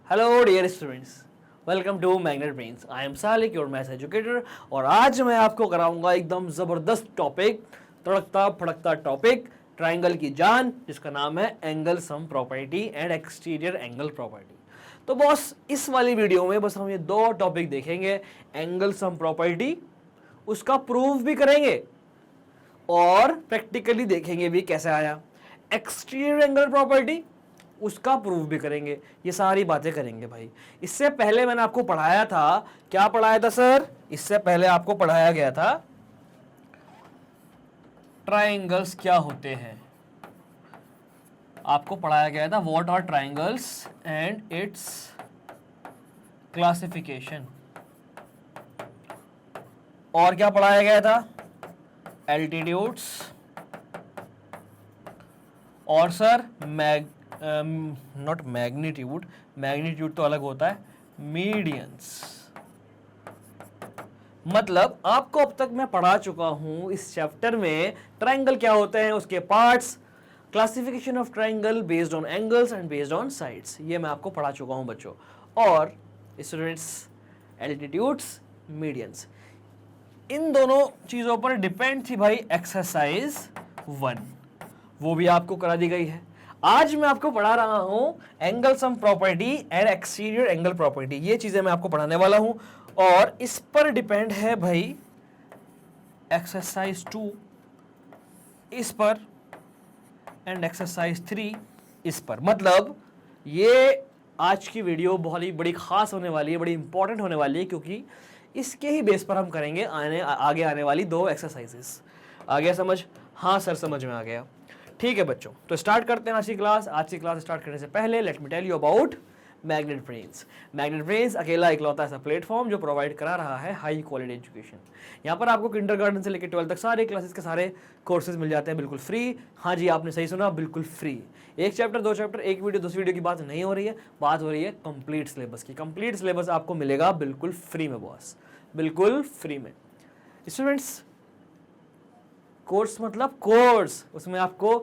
Hello dear students, welcome to Magnet Brains. I am Salik, your maths educator. और आज मैं आपको कराऊंगा एकदम ज़बरदस्त टॉपिक, तड़कता फड़कता टॉपिक, ट्राइंगल की जान, जिसका नाम है angle sum property and exterior angle property. तो बॉस, इस वाली वीडियो में बस हम ये दो टॉपिक देखेंगे। एंगल सम प्रॉपर्टी, उसका प्रूफ भी करेंगे और प्रैक्टिकली देखेंगे भी कैसे आया। एक्सटीरियर एंगल प्रॉपर्टी, उसका प्रूफ भी करेंगे। ये सारी बातें करेंगे भाई। इससे पहले मैंने आपको पढ़ाया था, क्या पढ़ाया था सर? इससे पहले आपको पढ़ाया गया था ट्राइंगल्स क्या होते हैं। आपको पढ़ाया गया था what are triangles and its classification. और क्या पढ़ाया गया था? एल्टीट्यूड्स और सर नॉट मैग्नीट्यूड, मैग्नीट्यूड तो अलग होता है, मीडियंस। मतलब आपको अब तक मैं पढ़ा चुका हूं इस चैप्टर में ट्राइंगल क्या होते हैं, उसके parts, classification of triangle based on angles and based on sides. ये मैं आपको पढ़ा चुका हूं बच्चों। और स्टूडेंट्स, एल्टीट्यूड्स, मीडियंस, इन दोनों चीजों पर डिपेंड थी भाई एक्सरसाइज 1, वो भी आपको करा दी गई है। आज मैं आपको पढ़ा रहा हूं angle sum property and exterior angle property. ये चीजें मैं आपको पढ़ाने वाला हूं और इस पर डिपेंड है भाई एक्सरसाइज 2 इस पर एंड एक्सरसाइज 3 इस पर। मतलब ये आज की वीडियो बहुत ही बड़ी खास होने वाली है, बड़ी इंपॉर्टेंट होने वाली है, क्योंकि इसके ही बेस पर हम करेंगे आगे आने वाली 2 एक्सरसाइजेस। आ गया समझ? हाँ सर, समझ में आ गया। ठीक है बच्चों, तो स्टार्ट करते हैं आज की क्लास। आज की क्लास स्टार्ट करने से पहले let me tell you about Magnet Brains. Magnet Brains अकेला इकलौता ऐसा प्लेटफॉर्म जो प्रोवाइड करा रहा है हाई क्वालिटी एजुकेशन। यहाँ पर आपको किंडरगार्टन से लेकर 12 तक सारे क्लासेस के सारे कोर्सेज मिल जाते हैं बिल्कुल फ्री। हाँ जी, आपने सही सुना, बिल्कुल फ्री। एक चैप्टर, 2 चैप्टर, एक वीडियो, 2 वीडियो की बात नहीं हो रही है, बात हो रही है कंप्लीट सिलेबस की। कंप्लीट सिलेबस आपको मिलेगा बिल्कुल फ्री में बॉस, बिल्कुल फ्री में। स्टूडेंट्स, कोर्स मतलब कोर्स, उसमें आपको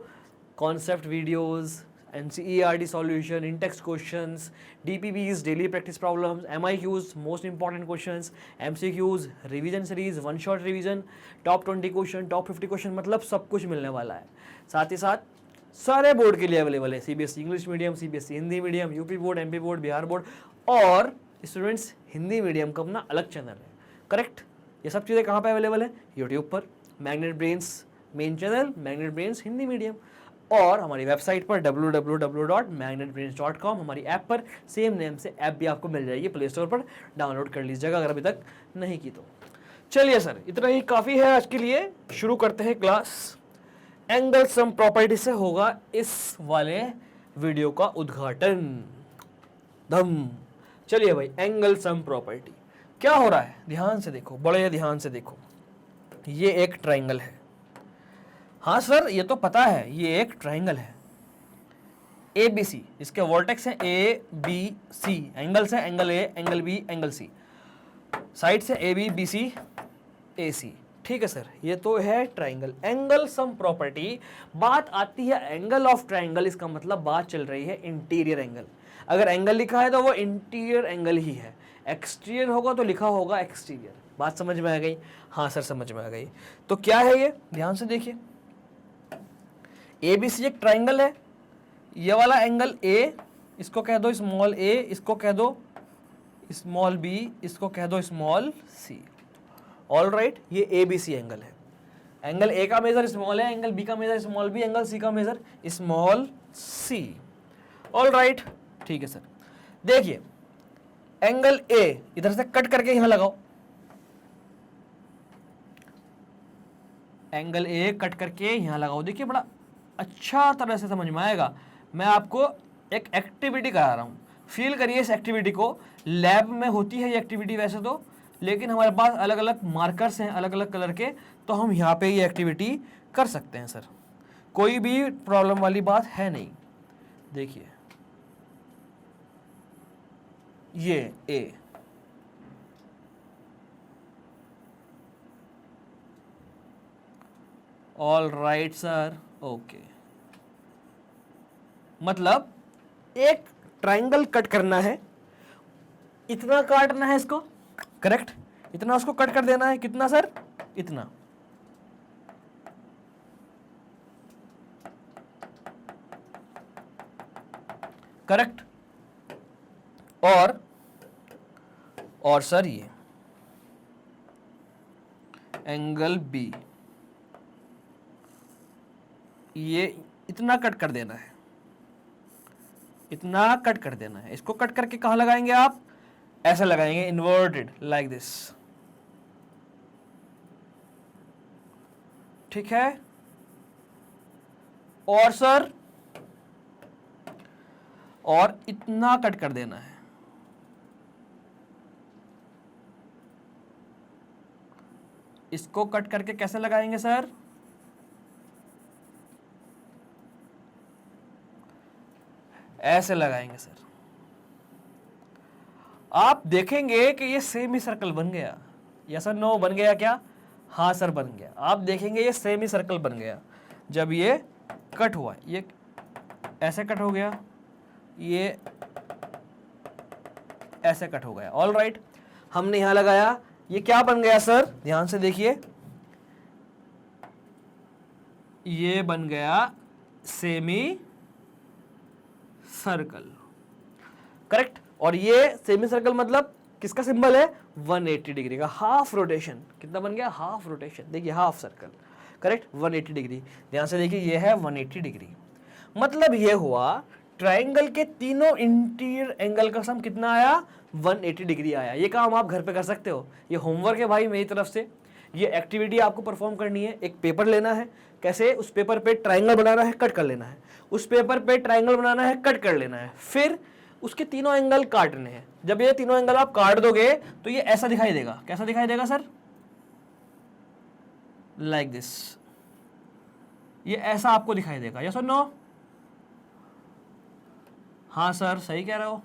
concept videos, NCERT solution, in text questions, DPBs, daily practice problems, MIQs, most important questions, MCQs, revision series, 1 shot revision, top 20 question, top 50 question, मतलब सब कुछ मिलने वाला है। साथ ही साथ सारे बोर्ड के लिए अवेलेबल है, CBSE English medium, CBSE Hindi medium, UP board, MP board, Bihar board. और स्टूडेंट्स, हिंदी मीडियम का अपना अलग चैनल है, करेक्ट? ये सब चीज़ें कहाँ पे अवेलेबल है? यूट्यूब पर, magnet brains main channel, magnet brains Hindi medium. और हमारी वेबसाइट पर www.magnetbrains.com, हमारी ऐप पर सेम नेम से ऐप भी आपको मिल जाएगी, प्ले स्टोर पर डाउनलोड कर लीजिएगा अगर अभी तक नहीं की तो। चलिए सर, इतना ही काफ़ी है आज के लिए। शुरू करते हैं क्लास। एंगल सम प्रॉपर्टी से होगा इस वाले वीडियो का उद्घाटन। धम। चलिए भाई, एंगल सम प्रॉपर्टी क्या हो रहा है, ध्यान से देखो, बड़े ध्यान से देखो। ये एक ट्राइंगल है। हाँ सर, ये तो पता है, ये एक ट्राइंगल है ABC, इसके वर्टेक्स हैं ABC, एंगल्स हैं angle A, angle B, angle C, side से AB, BC, AC। ठीक है सर, ये तो है ट्राइंगल। एंगल सम प्रॉपर्टी, बात आती है एंगल ऑफ ट्राइंगल, इसका मतलब बात चल रही है इंटीरियर एंगल। अगर एंगल लिखा है तो वो इंटीरियर एंगल ही है, एक्सटीरियर होगा तो लिखा होगा एक्सटीरियर। बात समझ में आ गई? हाँ सर, समझ में आ गई। तो क्या है ये, ध्यान से देखिए। ABC एक ट्राइंगल है, ये वाला एंगल A, इसको कह दो स्मॉल a, इसको कह दो स्मॉल b, इसको कह दो स्मॉल c। ऑल राइट, ये ABC एंगल है। एंगल A का मेजर स्मॉल है, एंगल B का measure small b, angle C का measure small c। All right, ठीक है सर। देखिए, एंगल A इधर से कट करके यहां लगाओ, एंगल A कट करके यहां लगाओ। देखिए, बड़ा अच्छा तरह से समझ में आएगा। मैं आपको एक एक्टिविटी करा रहा हूँ, फील करिए इस एक्टिविटी को। लैब में होती है ये एक्टिविटी वैसे तो, लेकिन हमारे पास अलग अलग मार्कर्स हैं अलग अलग कलर के, तो हम यहाँ पे ये एक्टिविटी कर सकते हैं सर, कोई भी प्रॉब्लम वाली बात है नहीं। देखिए, ये A, all right sir, okay. मतलब एक ट्राइंगल कट करना है इतना काटना है इसको, करेक्ट, इतना उसको कट कर देना है, कितना सर, इतना, करेक्ट, और सर एंगल बी, ये इतना कट कर देना है, इतना कट कर देना है। इसको कट करके कहां लगाएंगे आप, ऐसा लगाएंगे, इन्वर्टेड लाइक दिस, ठीक है। और सर, और इतना कट कर देना है, इसको कट करके कैसे लगाएंगे सर, ऐसे लगाएंगे सर। आप देखेंगे कि ये सेमी सर्कल बन गया, यस सर, नो, बन गया क्या, हाँ सर बन गया। आप देखेंगे ये सेमी सर्कल बन गया जब ये कट हुआ, ये ऐसे कट हो गया, ये ऐसे कट हो गया, ऑल राइट। हमने यहां लगाया, ये क्या बन गया सर, ध्यान से देखिए, ये बन गया सेमी सर्कल, करेक्ट। और ये सेमी सर्कल मतलब किसका सिंबल है, 180 डिग्री का, हाफ रोटेशन, कितना बन गया, हाफ रोटेशन, देखिए हाफ सर्कल, करेक्ट, 180 डिग्री। ध्यान से देखिए, ये है 180 डिग्री, मतलब ये हुआ ट्राइंगल के तीनों इंटीरियर एंगल का सम कितना आया, 180 डिग्री आया। ये काम आप घर पे कर सकते हो, ये होमवर्क है भाई मेरी तरफ से, ये एक्टिविटी आपको परफॉर्म करनी है। एक पेपर लेना है, कैसे, उस पेपर पे ट्राइंगल बनाना है, कट कर लेना है, उस पेपर पे ट्राइंगल बनाना है, कट कर लेना है, फिर उसके तीनों एंगल काटने हैं। जब ये तीनों एंगल आप काट दोगे तो ये ऐसा दिखाई देगा, कैसा दिखाई देगा सर, लाइक दिस, ये ऐसा आपको दिखाई देगा, यस और नो, हाँ सर सही कह रहे हो,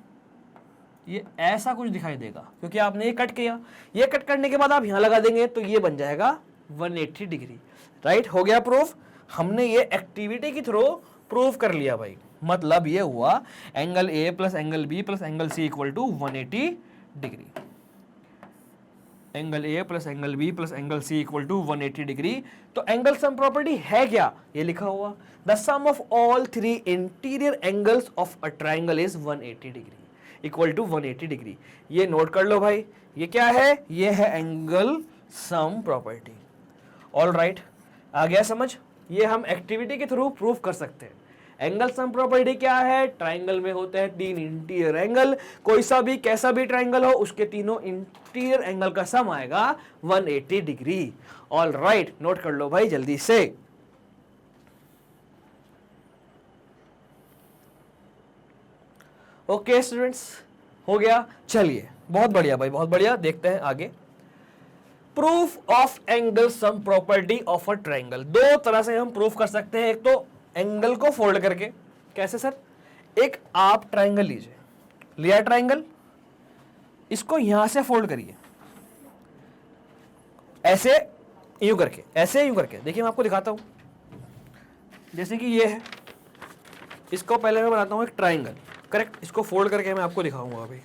ये ऐसा कुछ दिखाई देगा क्योंकि आपने ये कट किया। ये कट करने के बाद आप यहां लगा देंगे तो ये बन जाएगा 180 डिग्री, राइट, हो गया प्रूफ। हमने ये एक्टिविटी के थ्रू प्रूफ कर लिया भाई। मतलब ये हुआ angle A plus angle B plus angle C equal to 180 degree, angle A plus angle B plus angle C equal to 180 degree. तो एंगल सम प्रॉपर्टी है क्या, ये लिखा हुआ, the sum of all three interior angles of a triangle is 180 degree equal to 180 degree. ये note कर लो भाई, ये क्या है, ये है angle sum property, all right, आ गया समझ। ये हम एक्टिविटी के थ्रू प्रूफ कर सकते हैं। एंगल सम प्रॉपर्टी क्या है, ट्राइंगल में होते हैं तीन इंटीरियर एंगल, कोई सा भी कैसा भी ट्राइंगल हो उसके तीनों इंटीरियर एंगल का सम आएगा 180 डिग्री, ऑल राइट, नोट कर लो भाई जल्दी से। ओके स्टूडेंट्स, हो गया, चलिए बहुत बढ़िया भाई, बहुत बढ़िया, देखते हैं आगे। Proof of angle sum property of a triangle, दो तरह से हम प्रूफ कर सकते हैं। एक तो एंगल को फोल्ड करके, कैसे सर, एक आप ट्राइंगल लीजिए, लिया ट्राइंगल, इसको यहां से फोल्ड करिए, ऐसे यूं करके, ऐसे यूं करके, देखिए मैं आपको दिखाता हूं। जैसे कि ये है, इसको पहले मैं बनाता हूं एक ट्राइंगल, करेक्ट, इसको फोल्ड करके मैं आपको दिखाऊंगा अभी।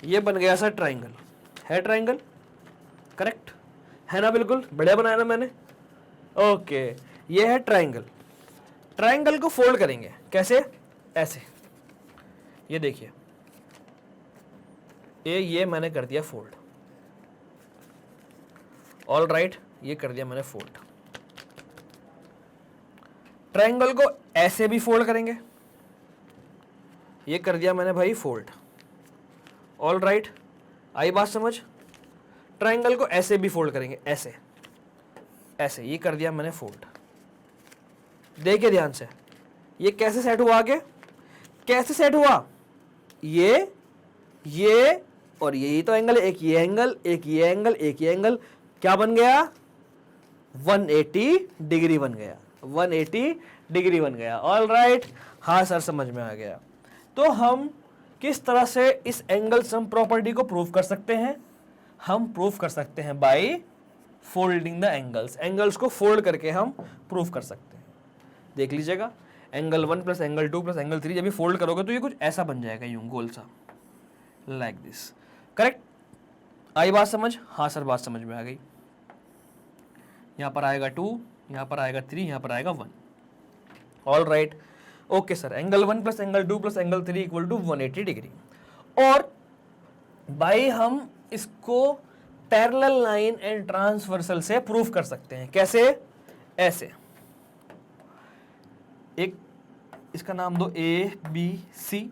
ये बन गया सर ट्राइंगल, है ट्राइंगल, करेक्ट है ना, बिल्कुल बढ़िया बनाया ना मैंने, ओके। ये है ट्राइंगल, ट्राइंगल को फोल्ड करेंगे कैसे, ऐसे, ये देखिए, ये मैंने कर दिया फोल्ड, ऑल राइट, ये कर दिया मैंने फोल्ड। ट्राइंगल को ऐसे भी फोल्ड करेंगे, ये कर दिया मैंने भाई फोल्ड, ऑल राइट, आई बात समझ। ट्राइंगल को ऐसे भी फोल्ड करेंगे, ऐसे ऐसे, ये कर दिया मैंने फोल्ड। देखिए ध्यान से, ये कैसे सेट हुआ, आगे कैसे सेट हुआ, ये और ये तो एंगल, एक ये एंगल, एक ये एंगल, एक ये एंगल, क्या बन गया, 180 डिग्री बन गया, 180 डिग्री बन गया, ऑल राइट, हाँ सर समझ में आ गया। तो हम किस तरह से इस एंगल सम प्रॉपर्टी को प्रूव कर सकते हैं, हम प्रूव कर सकते हैं by folding the angles, angles को फोल्ड करके हम प्रूव कर सकते हैं। देख लीजिएगा, angle 1 plus angle 2 plus angle 3 जब भी फोल्ड करोगे तो ये कुछ ऐसा बन जाएगा, यूं गोल सा, लाइक दिस। करेक्ट? आई बात समझ? हाँ सर बात समझ में आ गई। यहाँ पर आएगा 2, यहाँ पर आएगा 3, यहाँ पर आएगा 1। All right, okay sir. Angle 1 plus angle 2 plus angle 3 equal to 180 degree. और भाई हम इसको पैरेलल लाइन एंड ट्रांसवर्सल से प्रूफ कर सकते हैं। कैसे? ऐसे, एक इसका नाम दो ए बी सी,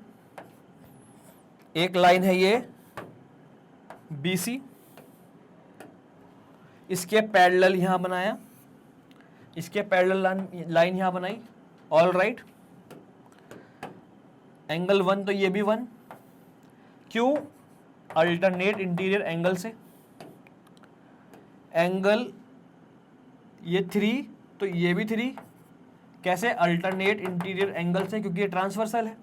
एक लाइन है ये बी सी, इसके पैरेलल यहां बनाया, इसके पैरेलल लाइन यहां बनाई। ऑल राइट, एंगल 1 तो ये भी 1, क्यों? अल्टरनेट इंटीरियर एंगल से। एंगल ये 3 तो ये भी 3, कैसे? अल्टरनेट इंटीरियर एंगल से, क्योंकि ये ट्रांसवर्सल है।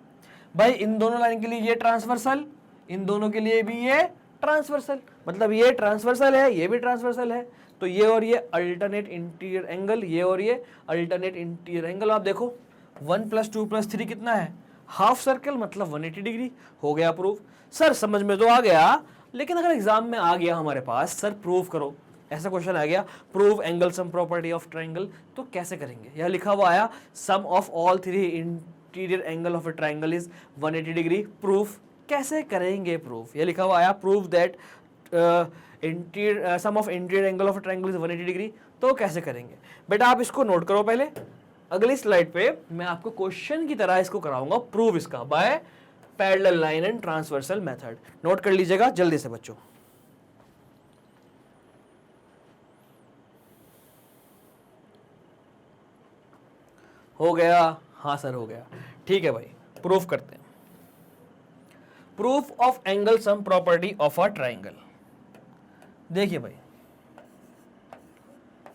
भाई इन दोनों लाइन के लिए ये ट्रांसवर्सल, इन दोनों के लिए भी ये ट्रांसवर्सल, मतलब ये ट्रांसवर्सल है, ये भी ट्रांसवर्सल है, तो ये और ये अल्टरनेट इंटीरियर एंगल, ये और ये अल्टरनेट इंटीरियर एंगल। आप देखो 1 + 2 + 3 कितना है? हाफ सर्कल, मतलब 180 डिग्री। हो गया प्रूफ। सर समझ में तो आ गया, लेकिन अगर एग्जाम में आ गया हमारे पास, सर प्रूफ करो, ऐसा क्वेश्चन आ गया, prove angle sum property of triangle, तो कैसे करेंगे? यह लिखा हुआ आया, sum of all 3 interior angle of a triangle is 180 degree. Proof कैसे करेंगे? प्रूफ यह लिखा हुआ आया, prove that sum of interior angle of a triangle is 180 degree. तो कैसे करेंगे बेटा? आप इसको नोट करो पहले, अगली स्लाइड पे मैं आपको क्वेश्चन की तरह इसको कराऊंगा प्रूव इसका by parallel line and transversal method. Note कर लीजिएगा जल्दी से बच्चों। हो गया? हाँ सर हो गया। ठीक है भाई, प्रूफ करते हैं। Proof of angle sum property of a triangle. देखिए भाई,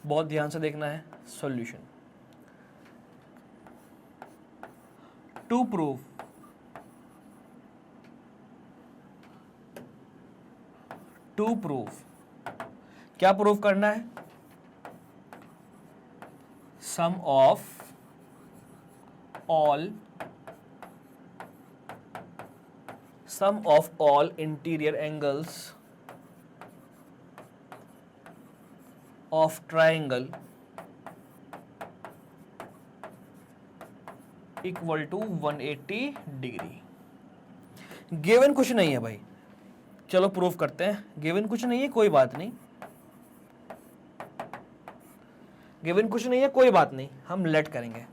बहुत ध्यान से देखना है सॉल्यूशन। टू प्रूव क्या प्रूव करना है? Sum of all interior angles of triangle equal to 180 degree. Given कुछ नहीं है भाई, चलो प्रूफ करते हैं। गिवन कुछ नहीं है, कोई बात नहीं, गिवन कुछ नहीं है, कोई बात नहीं, हम लेट करेंगे।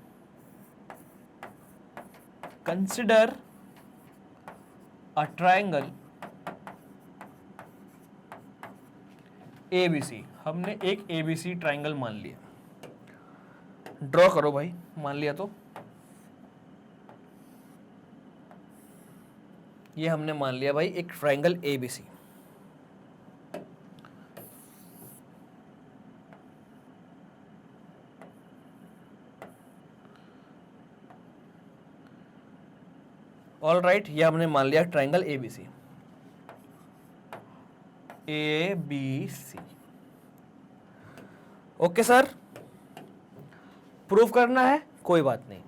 Consider a triangle ABC। हमने एक ABC ट्रायंगल मान लिया, ड्रॉ करो भाई, मान लिया तो ये हमने मान लिया भाई एक ट्रायंगल ABC। ऑल राइट, ये हमने मान लिया triangle ABC। Okay sir, proof करना है, कोई बात नहीं।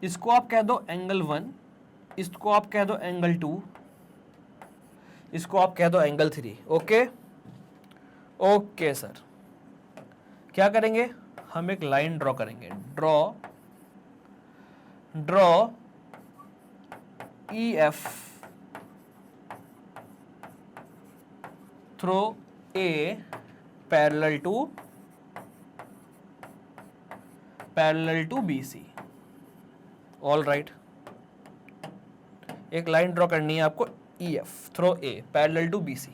इसको आप कह दो एंगल 1, इसको आप कह दो एंगल 2, इसको आप कह दो एंगल 3। ओके ओके सर, क्या करेंगे? हम एक लाइन ड्रॉ करेंगे। Draw EF through A parallel to BC। All right, एक लाइन ड्रॉ करनी है आपको EF through A parallel to BC।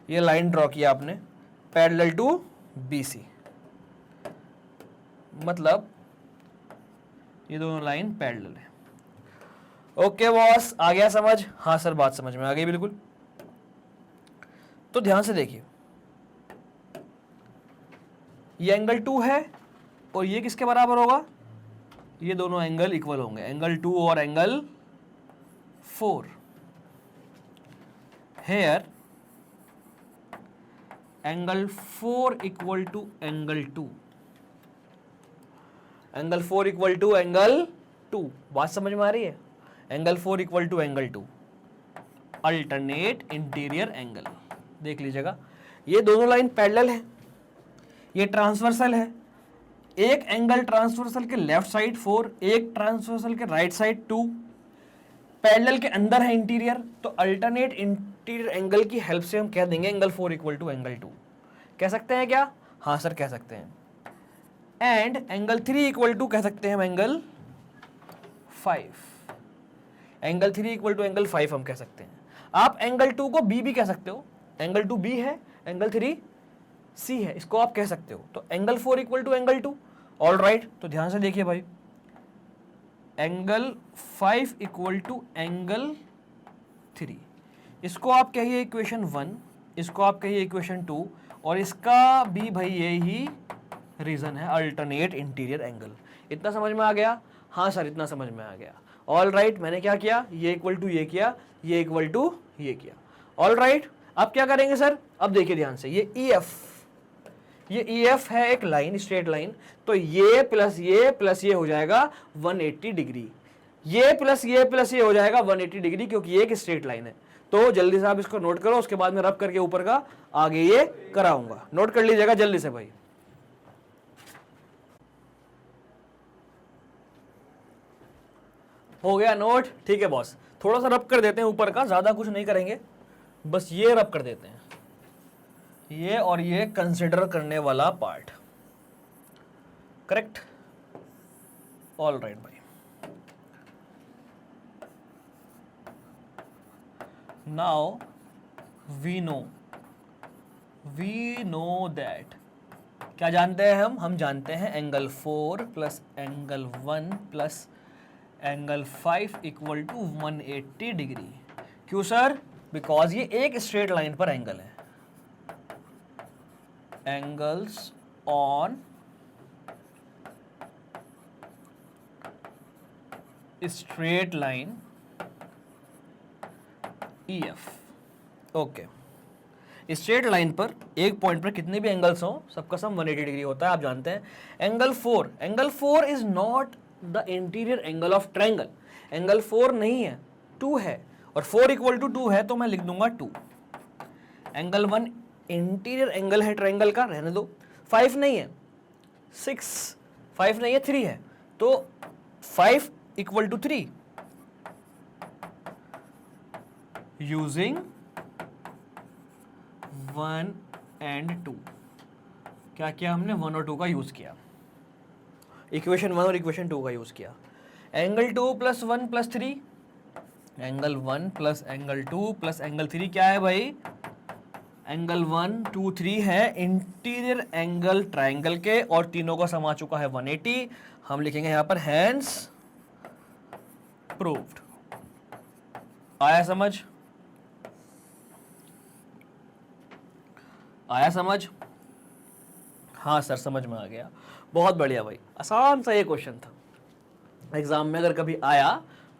ये लाइन ड्रॉ किया आपने पैरेलल टू BC, मतलब ये दोनों लाइन पैरेलल है। ओके बॉस, आ गया समझ? हाँ सर बात समझ में आ गई बिल्कुल। तो ध्यान से देखिए, ये एंगल 2 है और ये किसके बराबर होगा? ये दोनों एंगल इक्वल होंगे, एंगल 2 और angle 4। Here angle 4 equal to angle 2, angle 4 equal to angle 2, बात समझ में आ रही है? Angle 4 equal to angle 2, alternate interior angle. देख लीजिएगा, ये दोनों लाइन पैरेलल है, ये ट्रांसवर्सल है। एक एंगल ट्रांसवर्सल के लेफ्ट साइड 4, एक ट्रांसवर्सल के राइट साइड 2, पैरेलल के अंदर है इंटीरियर, तो अल्टरनेट इंटीरियर एंगल की हेल्प से हम कह देंगे एंगल 4 इक्वल टू एंगल 2। कह सकते हैं क्या? हाँ सर कह सकते हैं। एंड एंगल 3 इक्वल टू कह सकते हैं हम angle 5, angle 3 equal to angle 5 हम कह सकते हैं। आप एंगल 2 को बी भी कह सकते हो, एंगल 2 बी है, एंगल 3 सी है, इसको आप कह सकते हो। तो angle 4 equal to angle 2, all right. तो ध्यान से देखिए भाई, एंगल 5 इक्वल टू एंगल 3, इसको आप कहिए इक्वेशन 1, इसको आप कहिए इक्वेशन 2, और इसका भी भाई यही रीजन है, अल्टरनेट इंटीरियर एंगल। इतना समझ में आ गया? हाँ सर इतना समझ में आ गया। ऑल राइट, मैंने क्या किया, ये इक्वल टू ये किया, ये इक्वल टू ये किया। ऑल राइट, अब क्या करेंगे सर? अब देखिए ध्यान से, ये EF है एक लाइन, स्ट्रेट लाइन, तो ये प्लस ये हो जाएगा 180 डिग्री, ये प्लस ये हो जाएगा 180 डिग्री, क्योंकि ये एक स्ट्रेट लाइन है। तो जल्दी से आप इसको नोट करो, उसके बाद में रब करके ऊपर का आगे ये कराऊंगा। नोट कर लीजिएगा जल्दी से भाई। हो गया नोट? ठीक है बॉस, थोड़ा सा रब कर देते हैं ऊपर का, ज्यादा कुछ नहीं करेंगे, बस ये रब कर देते हैं, ये और ये कंसिडर करने वाला पार्ट। करेक्ट? ऑल राइट भाई। नाउ वी नो दैट, क्या जानते हैं हम जानते हैं angle 4 plus angle 1 plus angle 5 equal to 180 degree. क्यों सर? बिकॉज ये एक स्ट्रेट लाइन पर एंगल है। Angles on straight line EF। Okay, straight line पर एक पॉइंट पर कितने भी एंगल्स हो, सबका सम 180 डिग्री होता है, आप जानते हैं। Angle 4 is not the interior angle of triangle. Angle 4 नहीं है, 2 है, और 4 इक्वल टू 2 है, तो मैं लिख दूंगा 2। एंगल 1 इंटीरियर एंगल है ट्रायंगल का, रहने दो। 5 नहीं है, 5 नहीं है, 3 है, तो 5 इक्वल टू 3 यूजिंग 1 and 2। क्या किया हमने? 1 और 2 का यूज किया, इक्वेशन 1 और इक्वेशन 2 का यूज किया। Angle 2 plus 1 plus 3, angle 1 plus angle 2 plus angle 3 क्या है भाई? एंगल 1 2 3 है इंटीरियर एंगल ट्रायंगल के, और तीनों का सम आ चुका है 180। हम लिखेंगे यहां पर हैंस प्रूव्ड। आया समझ? आया समझ? हाँ सर समझ में आ गया, बहुत बढ़िया भाई, आसान सा ये क्वेश्चन था। एग्जाम में अगर कभी आया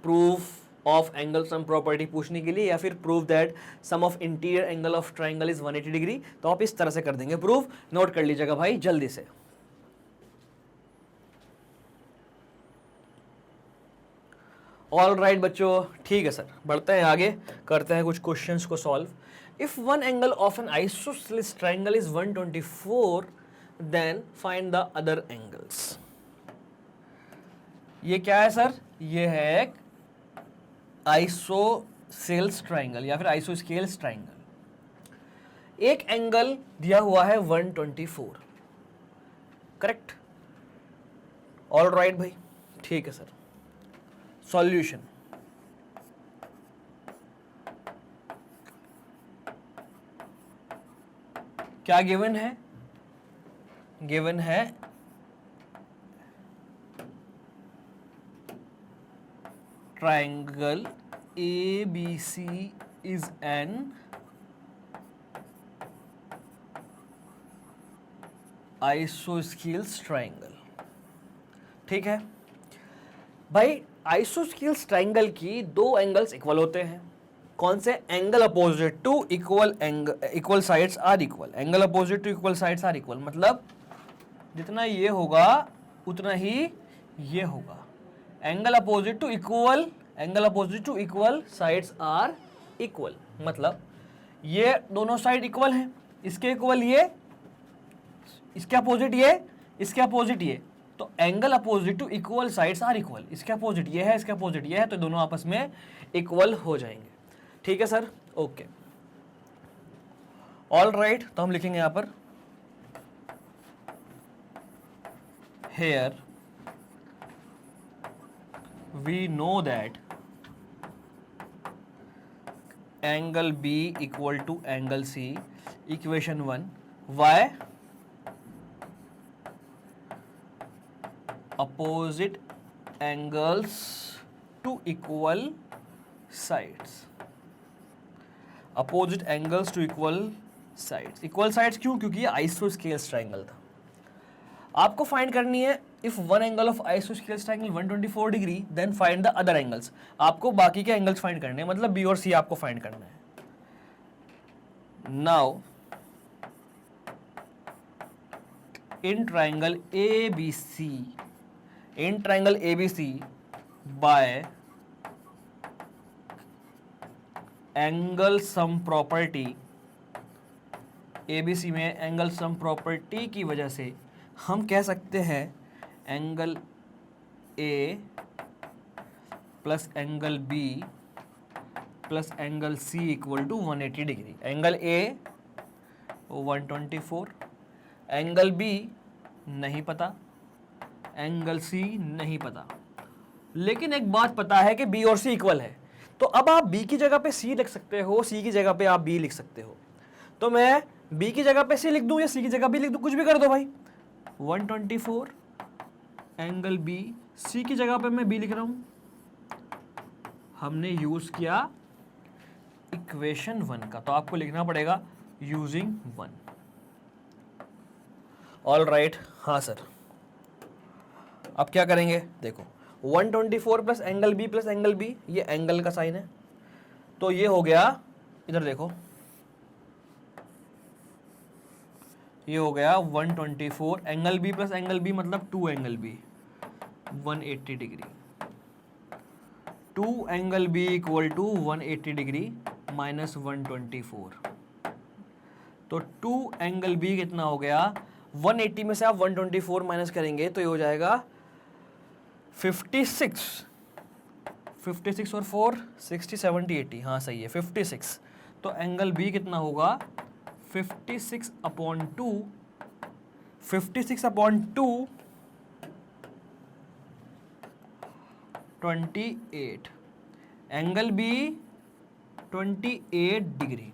proof of angle sum property पूछने के लिए, या फिर proof that sum of interior angle of triangle is 180 degree, तो आप इस तरह से कर देंगे प्रूफ। नोट कर लीजिएगा भाई जल्दी से। ऑल राइट बच्चों, ठीक है सर, बढ़ते हैं आगे, करते हैं कुछ क्वेश्चंस को solve. If one angle of an isosceles triangle is 124, then find the other angles. ये क्या है सर? ये है एक आइसोसेलेस ट्रायंगल या फिर आइसोस्केल्स ट्रायंगल। एक एंगल दिया हुआ है 124, करेक्ट? ऑल राइट भाई, ठीक है सर। सॉल्यूशन, क्या गिवन है? गिवन है triangle ABC is an isosceles triangle. ठीक है भाई, आइसोस्केल्स ट्रायंगल की दो एंगल्स इक्वल होते हैं, कौन से? Angle opposite to equal sides are equal. Angle opposite to equal sides are equal मतलब जितना ये होगा उतना ही ये होगा। Angle opposite to equal sides are equal मतलब ये दोनों साइड इक्वल हैं, इसके इक्वल ये, इसके अपोजिट ये, इसके अपोजिट ये, तो angle opposite to equal sides are equal. इसके अपोजिट ये है, इसके अपोजिट ये है, तो दोनों आपस में इक्वल हो जाएंगे। ठीक है सर, ओके, ऑल राइट। तो हम लिखेंगे यहां पर here we know that angle B equal to angle C, equation 1, why opposite angles to equal sides. Opposite angles to equal sides. Equal sides क्यों? क्योंकि ये आइसोस्केल्स ट्राइंगल था। आपको फाइंड करनी है if one angle of isosceles triangle 124 degree then find the other angles. आपको बाकी के एंगल्स फाइंड करने हैं, मतलब बी और सी आपको फाइंड करना है। Now in triangle ABC by angle sum property, ABC में एंगल सम प्रॉपर्टी की वजह से हम कह सकते हैं angle A plus angle B plus angle C equal to 180 degree. Angle A 124, angle B नहीं पता, एंगल C नहीं पता, लेकिन एक बात पता है कि B और C इक्वल है। तो अब आप B की जगह पे C लिख सकते हो, C की जगह पे आप B लिख सकते हो। तो मैं B की जगह पे C लिख दूं या C की जगह B लिख दूं, कुछ भी कर दो भाई। 124 एंगल B, C की जगह पे मैं B लिख रहा हूं। हमने यूज किया इक्वेशन 1 का, तो आपको लिखना पड़ेगा यूजिंग 1। ऑल राइट, हाँ सर। अब क्या करेंगे? देखो 124 प्लस एंगल B, ये एंगल का साइन है, तो ये हो गया, इधर देखो, ये हो गया 124 angle B plus angle B मतलब 2 angle B 180 degree. 2 angle B equal to 180 degree minus 124, तो 2 एंगल B कितना हो गया? 180 में से आप 124 माइनस करेंगे तो ये हो जाएगा 56 और 4 60 70 80, हाँ सही है 56। तो एंगल B कितना होगा? 56 upon 2 28 angle B 28 degree.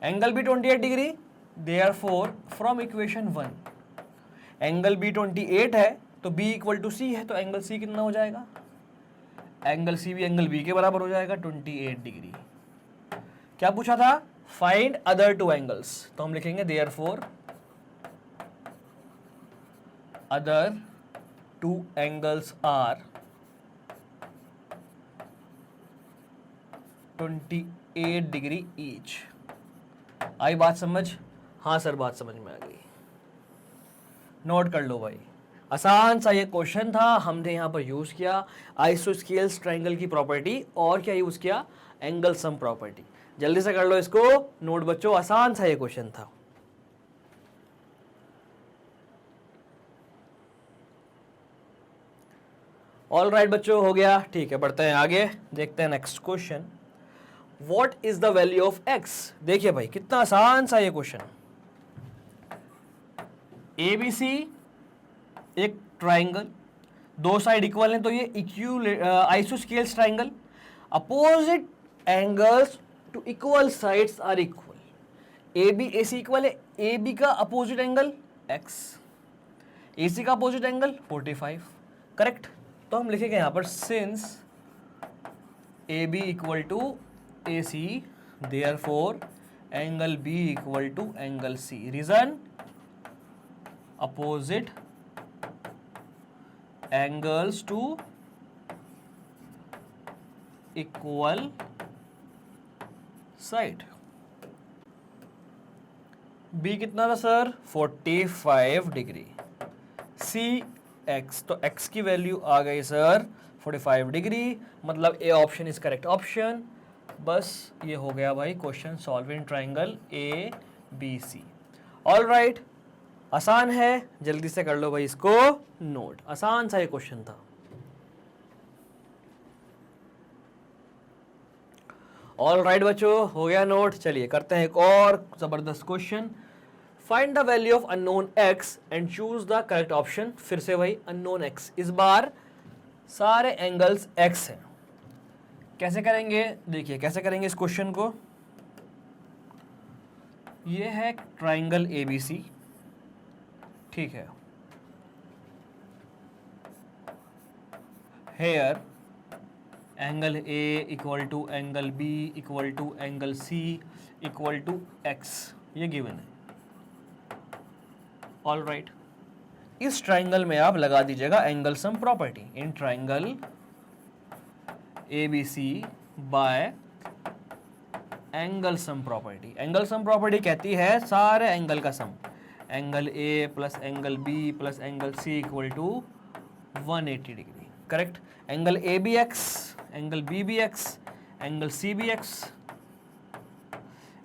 Angle B 28 degree, therefore from equation 1 angle B 28 है तो B इक्वल टू C है, तो एंगल C कितना हो जाएगा? एंगल C भी एंगल B के बराबर हो जाएगा 28 डिग्री। क्या पूछा था? फाइंड अदर टू एंगल्स, तो हम लिखेंगे therefore other two angles are 28 degree each. आई बात समझ? हाँ सर, बात समझ में आ गई। नोट कर लो भाई, आसान सा ये क्वेश्चन था। हमने यहाँ पर यूज किया आइसोस्केल्स ट्राइंगल की प्रॉपर्टी, और क्या यूज किया? Angle sum property. जल्दी से कर लो इसको नोट बच्चों, आसान सा ये क्वेश्चन था। ऑल राइट बच्चों, हो गया। ठीक है, बढ़ते हैं आगे, देखते हैं next question. What is the value of x? देखिए भाई कितना आसान सा ये क्वेश्चन। ABC एक ट्राइंगल, दो साइड इक्वल हैं, तो ये isosceles triangle. Opposite angles to equal sides are equal. AB AC equal है, AB का अपोजिट एंगल x, AC का अपोजिट एंगल 45, करेक्ट। तो हम लिखेंगे यहां पर since AB equal to AC therefore angle B equal to angle C। Reason opposite angles to equal side. B कितना था सर? 45 डिग्री। सी एक्स, तो एक्स की वैल्यू आ गई सर 45 डिग्री, मतलब A option is correct option. बस ये हो गया भाई question solve in triangle A B C. All right, आसान है, जल्दी से कर लो भाई इसको नोट। आसान सा ये क्वेश्चन था। ऑल राइट बच्चों, हो गया नोट। चलिए करते हैं एक और जबरदस्त question. Find the value of unknown x and choose the correct option. फिर से भाई अननोन x, इस बार सारे एंगल्स x हैं। कैसे करेंगे? देखिए कैसे करेंगे इस क्वेश्चन को। ये है ट्राइंगल ABC, ठीक है। Here angle A equal to angle B equal to angle C equal to x, ये गिवन है। ऑल राइट, इस ट्राइंगल में आप लगा दीजिएगा angle sum property. In triangle ABC by angle sum property. Angle sum property कहती है सारे एंगल का sum, angle A plus angle B plus angle C equal to 180 degree, correct. Angle ABX, angle BBX, angle CBX,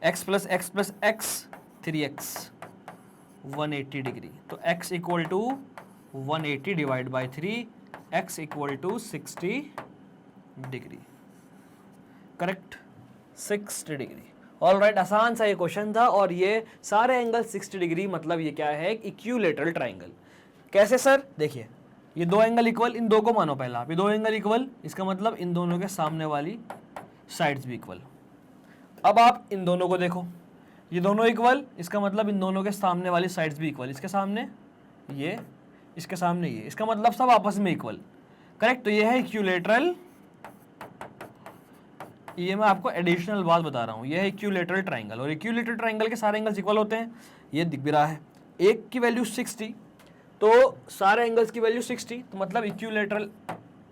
x plus x 3x 180 degree. तो x equal to 180 divide by 3, x equal to 60 degree, correct, 60 degree. All right, आसान सा ये question था। और ये सारे angle 60 degree, मतलब ये क्या है? Equilateral triangle. कैसे सर? देखिए ये दो एंगल इक्वल, इन दो को मानो पहला आप, ये दो एंगल इक्वल, इसका मतलब इन दोनों के सामने वाली साइड्स भी इक्वल। अब आप इन दोनों को देखो, ये दोनों इक्वल, इसका मतलब इन दोनों के सामने वाली साइड्स भी इक्वल। इसके सामने ये, इसके सामने ये, इसका मतलब सब आपस में इक्वल, करेक्ट। तो ये है इक्विलैटरल। ये मैं आपको एडिशनल बात बता रहा हूँ, ये है इक्विलैटरल ट्राइंगल। और इक्विलैटरल ट्राइंगल के सारे एंगल्स इक्वल होते हैं, ये दिख भी रहा है। एक की वैल्यू 60, तो सारे एंगल्स की वैल्यू 60, तो मतलब इक्विलैटरल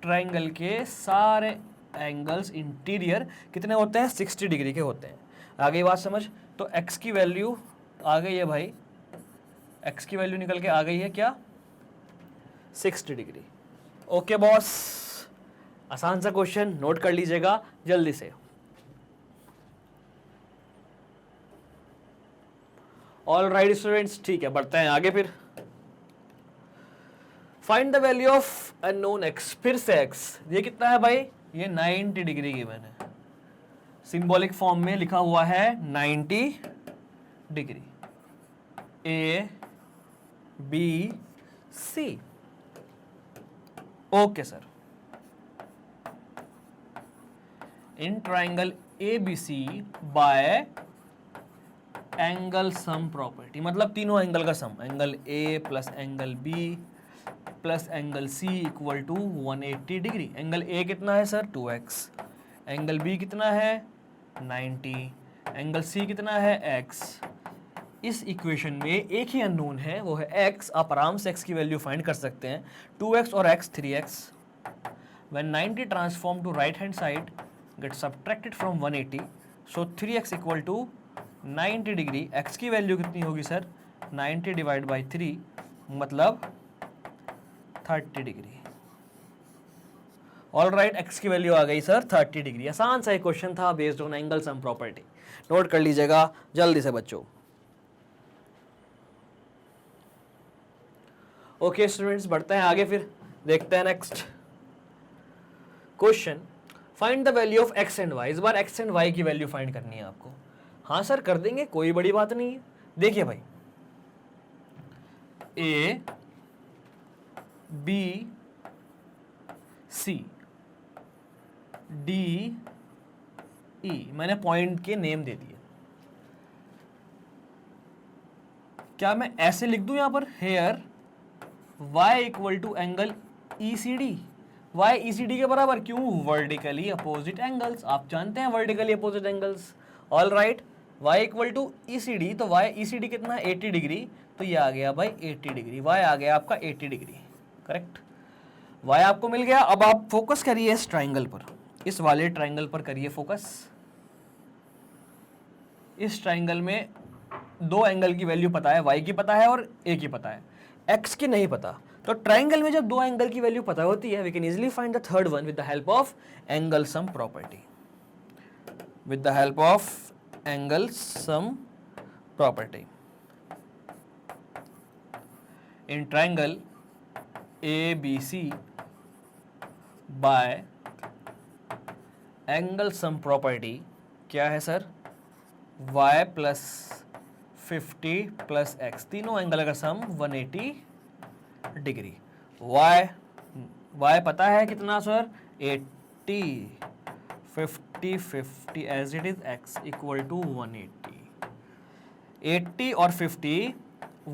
ट्राइंगल के सारे एंगल्स इंटीरियर कितने होते हैं? 60 डिग्री के होते हैं। आगे बात समझ। तो x की वैल्यू आ गई है भाई, x की वैल्यू निकल के आ गई है क्या? 60 डिग्री। ओके बॉस, आसान सा क्वेश्चन, नोट कर लीजिएगा जल्दी से। ऑल राइट स्टूडेंट्स, ठीक है, बढ़ते हैं आगे फिर। Find the value of unknown x। फिर से x, ये कितना है भाई? ये 90 डिग्री गिवन है, सिंबॉलिक फॉर्म में लिखा हुआ है 90 degree. A B C, okay sir. In triangle ABC by angle sum property, मतलब तीनों एंगल का sum, angle A plus angle B plus angle C equal to 180 degree. Angle A कितना है सर? 2x। एंगल B कितना है? 90। Angle C कितना है? x। इस इक्वेशन में एक ही अननोन है, वो है x। आप आराम से x की वैल्यू फाइंड कर सकते हैं। 2x और x 3x। When 90 transform to right hand side get subtracted from 180, so 3x equal to 90 degree. x की वैल्यू कितनी होगी सर? 90 डिवाइड बाई 3, मतलब 30 डिग्री। ऑल राइट, x की वैल्यू आ गई सर 30 डिग्री। आसान सा एक क्वेश्चन था based on angle sum property. Note कर लीजिएगा जल्दी से बच्चों। ओके स्टूडेंट्स, बढ़ते हैं आगे फिर, देखते हैं next question. Find the value of x and y। इस बार x एंड y की वैल्यू फाइंड करनी है आपको। हाँ सर कर देंगे, कोई बड़ी बात नहीं है। देखिए भाई, A B C D E, मैंने पॉइंट के नेम दे दिए। क्या मैं ऐसे लिख दूं यहां पर? Here y equal to angle ECD। y ECD के बराबर क्यों? Vertically opposite angles. आप जानते हैं vertically opposite angles. All right, y equal to ECD, तो y ECD कितना है? 80 डिग्री। तो ये आ गया भाई 80 डिग्री, y आ गया आपका 80 डिग्री, करेक्ट। y आपको मिल गया। अब आप फोकस करिए इस ट्राइंगल पर, इस वाले ट्राइंगल पर करिए फोकस। इस ट्राइंगल में दो एंगल की वैल्यू पता है, y की पता है और a की पता है, x की नहीं पता। तो ट्राइंगल में जब दो एंगल की वैल्यू पता होती है, we can easily find the third one with the help of angle sum property, with the help of angle sum property. In triangle ABC by angle sum property क्या है sir, y plus 50 plus x, तीनों angle का sum 180 degree. y पता है कितना sir, 80, 50 50 as it is x equal to 180, 80 और 50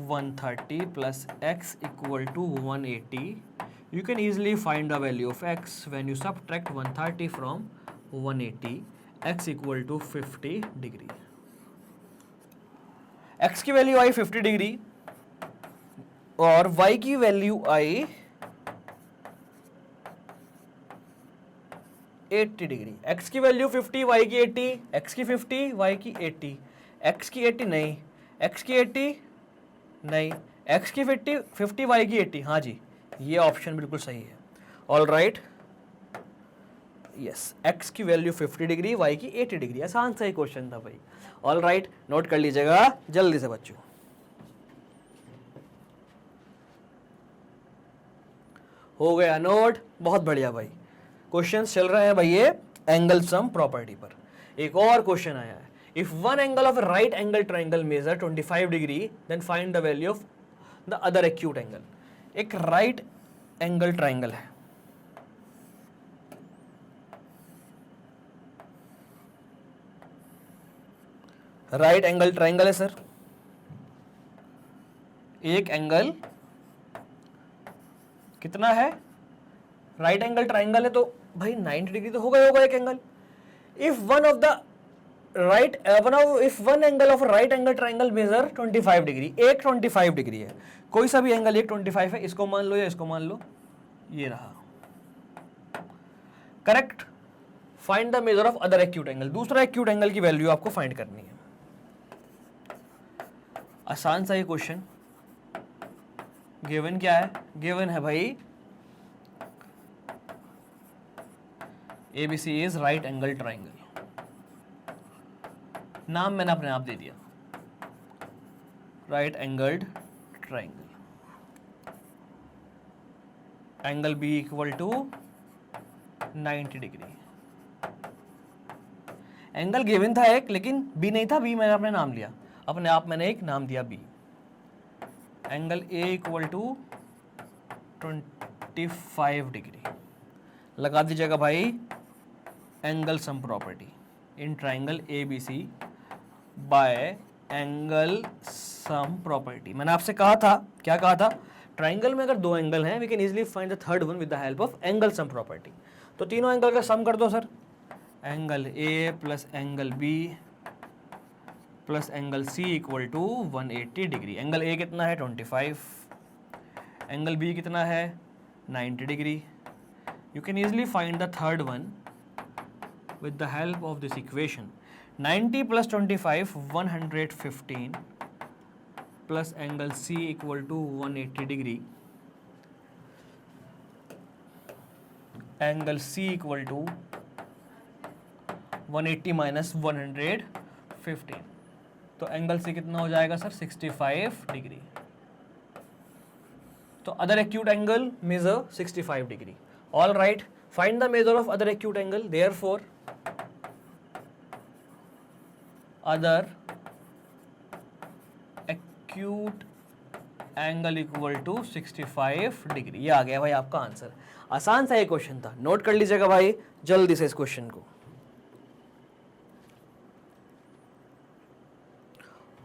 130 plus x equal to 180। You can easily find the value of x when you subtract 130 from 180, x equal to 50 degree. x की value आई 50 degree और y की value आई 80 degree. x की value 50, y की 80, x की 50, y की 80, x की 80 नहीं, x की 80 नहीं, x की 50, y की 80, हाँ जी ये ऑप्शन बिल्कुल सही है। ऑल राइट, यस, x की वैल्यू 50 डिग्री, y की 80 डिग्री, आसान सा ही क्वेश्चन था भाई। ऑल राइट, नोट कर लीजिएगा जल्दी से बच्चों। हो गया नोट, बहुत बढ़िया भाई। क्वेश्चंस चल रहे हैं भाई ये एंगल सम प्रॉपर्टी पर। एक और क्वेश्चन आया है, if one angle of right angle triangle measure 25 degree then find the value of the other acute angle. एक राइट एंगल ट्राइंगल है, राइट एंगल ट्राइंगल है सर, एक एंगल कितना है, राइट एंगल ट्राइंगल है तो भाई 90 डिग्री तो होगा एक angle. If one angle of right angle triangle measure 25 degree, एक 25 डिग्री है, कोई सा भी एंगल एक 25 है, इसको मान लो या इसको मान लो, ये रहा correct. Find the measure of other acute angle, दूसरा एक्यूट एंगल की वैल्यू आपको फाइंड करनी है। आसान सा ये क्वेश्चन। गिवन क्या है, गिवन है भाई ABC is right angle triangle, नाम मैंने अपने आप दे दिया, right angled triangle, angle B equal to 90 degree. Angle given था एक, लेकिन B नहीं था, B मैंने अपने नाम लिया, अपने आप मैंने एक नाम दिया B। Angle A equal to 25 degree, लगा दीजिएगा भाई angle sum property in triangle ABC by angle sum property. मैंने आपसे कहा था, क्या कहा था, ट्राइंगल में अगर दो एंगल हैं we can easily find the third one with the help of angle sum property. तो तीनों एंगल का सम कर दो sir, angle A plus angle B plus angle C equal to 180 degree. Angle A कितना है 25, angle B कितना है 90 degree. You can easily find the third one with the help of this equation। 90 plus 25 115 plus angle C equal to 180 degree, angle C equal to 180 minus 115, तो angle C कितना हो जाएगा sir 65 degree. तो other acute angle measure 65 degree. All right, find the measure of other acute angle, therefore other acute angle equal to 65 degree. ये आ गया भाई आपका आंसर। आसान सा ये क्वेश्चन था, नोट कर लीजिएगा भाई जल्दी से इस क्वेश्चन को।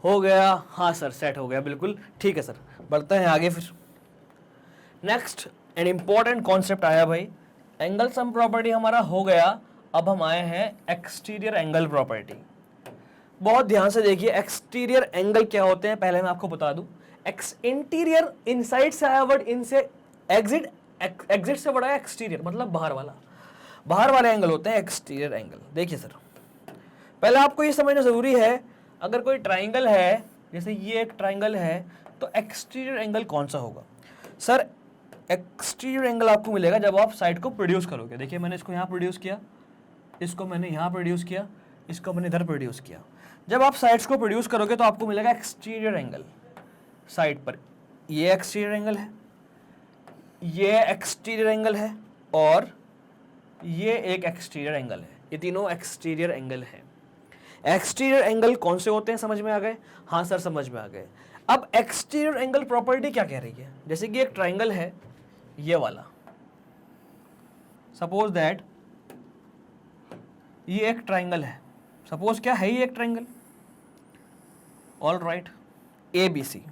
हो गया, हाँ सर सेट हो गया, बिल्कुल ठीक है सर। बढ़ते हैं आगे फिर। नेक्स्ट एन इंपॉर्टेंट कॉन्सेप्ट आया भाई, एंगल सम प्रॉपर्टी हमारा हो गया, अब हम आए हैं एक्सटीरियर एंगल प्रॉपर्टी। बहुत ध्यान से देखिए, एक्सटीरियर एंगल क्या होते हैं पहले मैं आपको बता दूं। इंटीरियर इनसाइड से आया वर्ड, इनसे एग्जिट, एग्जिट से बड़ा है एक्सटीरियर, मतलब बाहर वाले एंगल होते हैं एक्सटीरियर एंगल। देखिए सर, पहले आपको ये समझना जरूरी है, अगर कोई ट्राइंगल है, जैसे ये एक ट्राइंगल है, तो एक्सटीरियर एंगल कौन सा होगा? सर एक्सटीरियर एंगल आपको मिलेगा जब आप साइड को प्रोड्यूस करोगे। देखिए मैंने इसको यहाँ प्रोड्यूस किया, इसको मैंने यहाँ प्रोड्यूस किया, इसको मैंने इधर प्रोड्यूस किया। जब आप साइड्स को प्रोड्यूस करोगे तो आपको मिलेगा एक्सटीरियर एंगल। साइड पर ये एक्सटीरियर एंगल है, ये एक्सटीरियर एंगल है, और ये एक एक्सटीरियर एंगल है। ये तीनों एक्सटीरियर एंगल है। एक्सटीरियर एंगल कौन से होते हैं, समझ में आ गए? हाँ सर समझ में आ गए। अब एक्सटीरियर एंगल प्रॉपर्टी क्या कह रही है? जैसे कि एक ट्राइंगल है ये वाला, सपोज दैट ये एक ट्राइंगल है, सपोज क्या है, ये एक triangle, all right, A B C.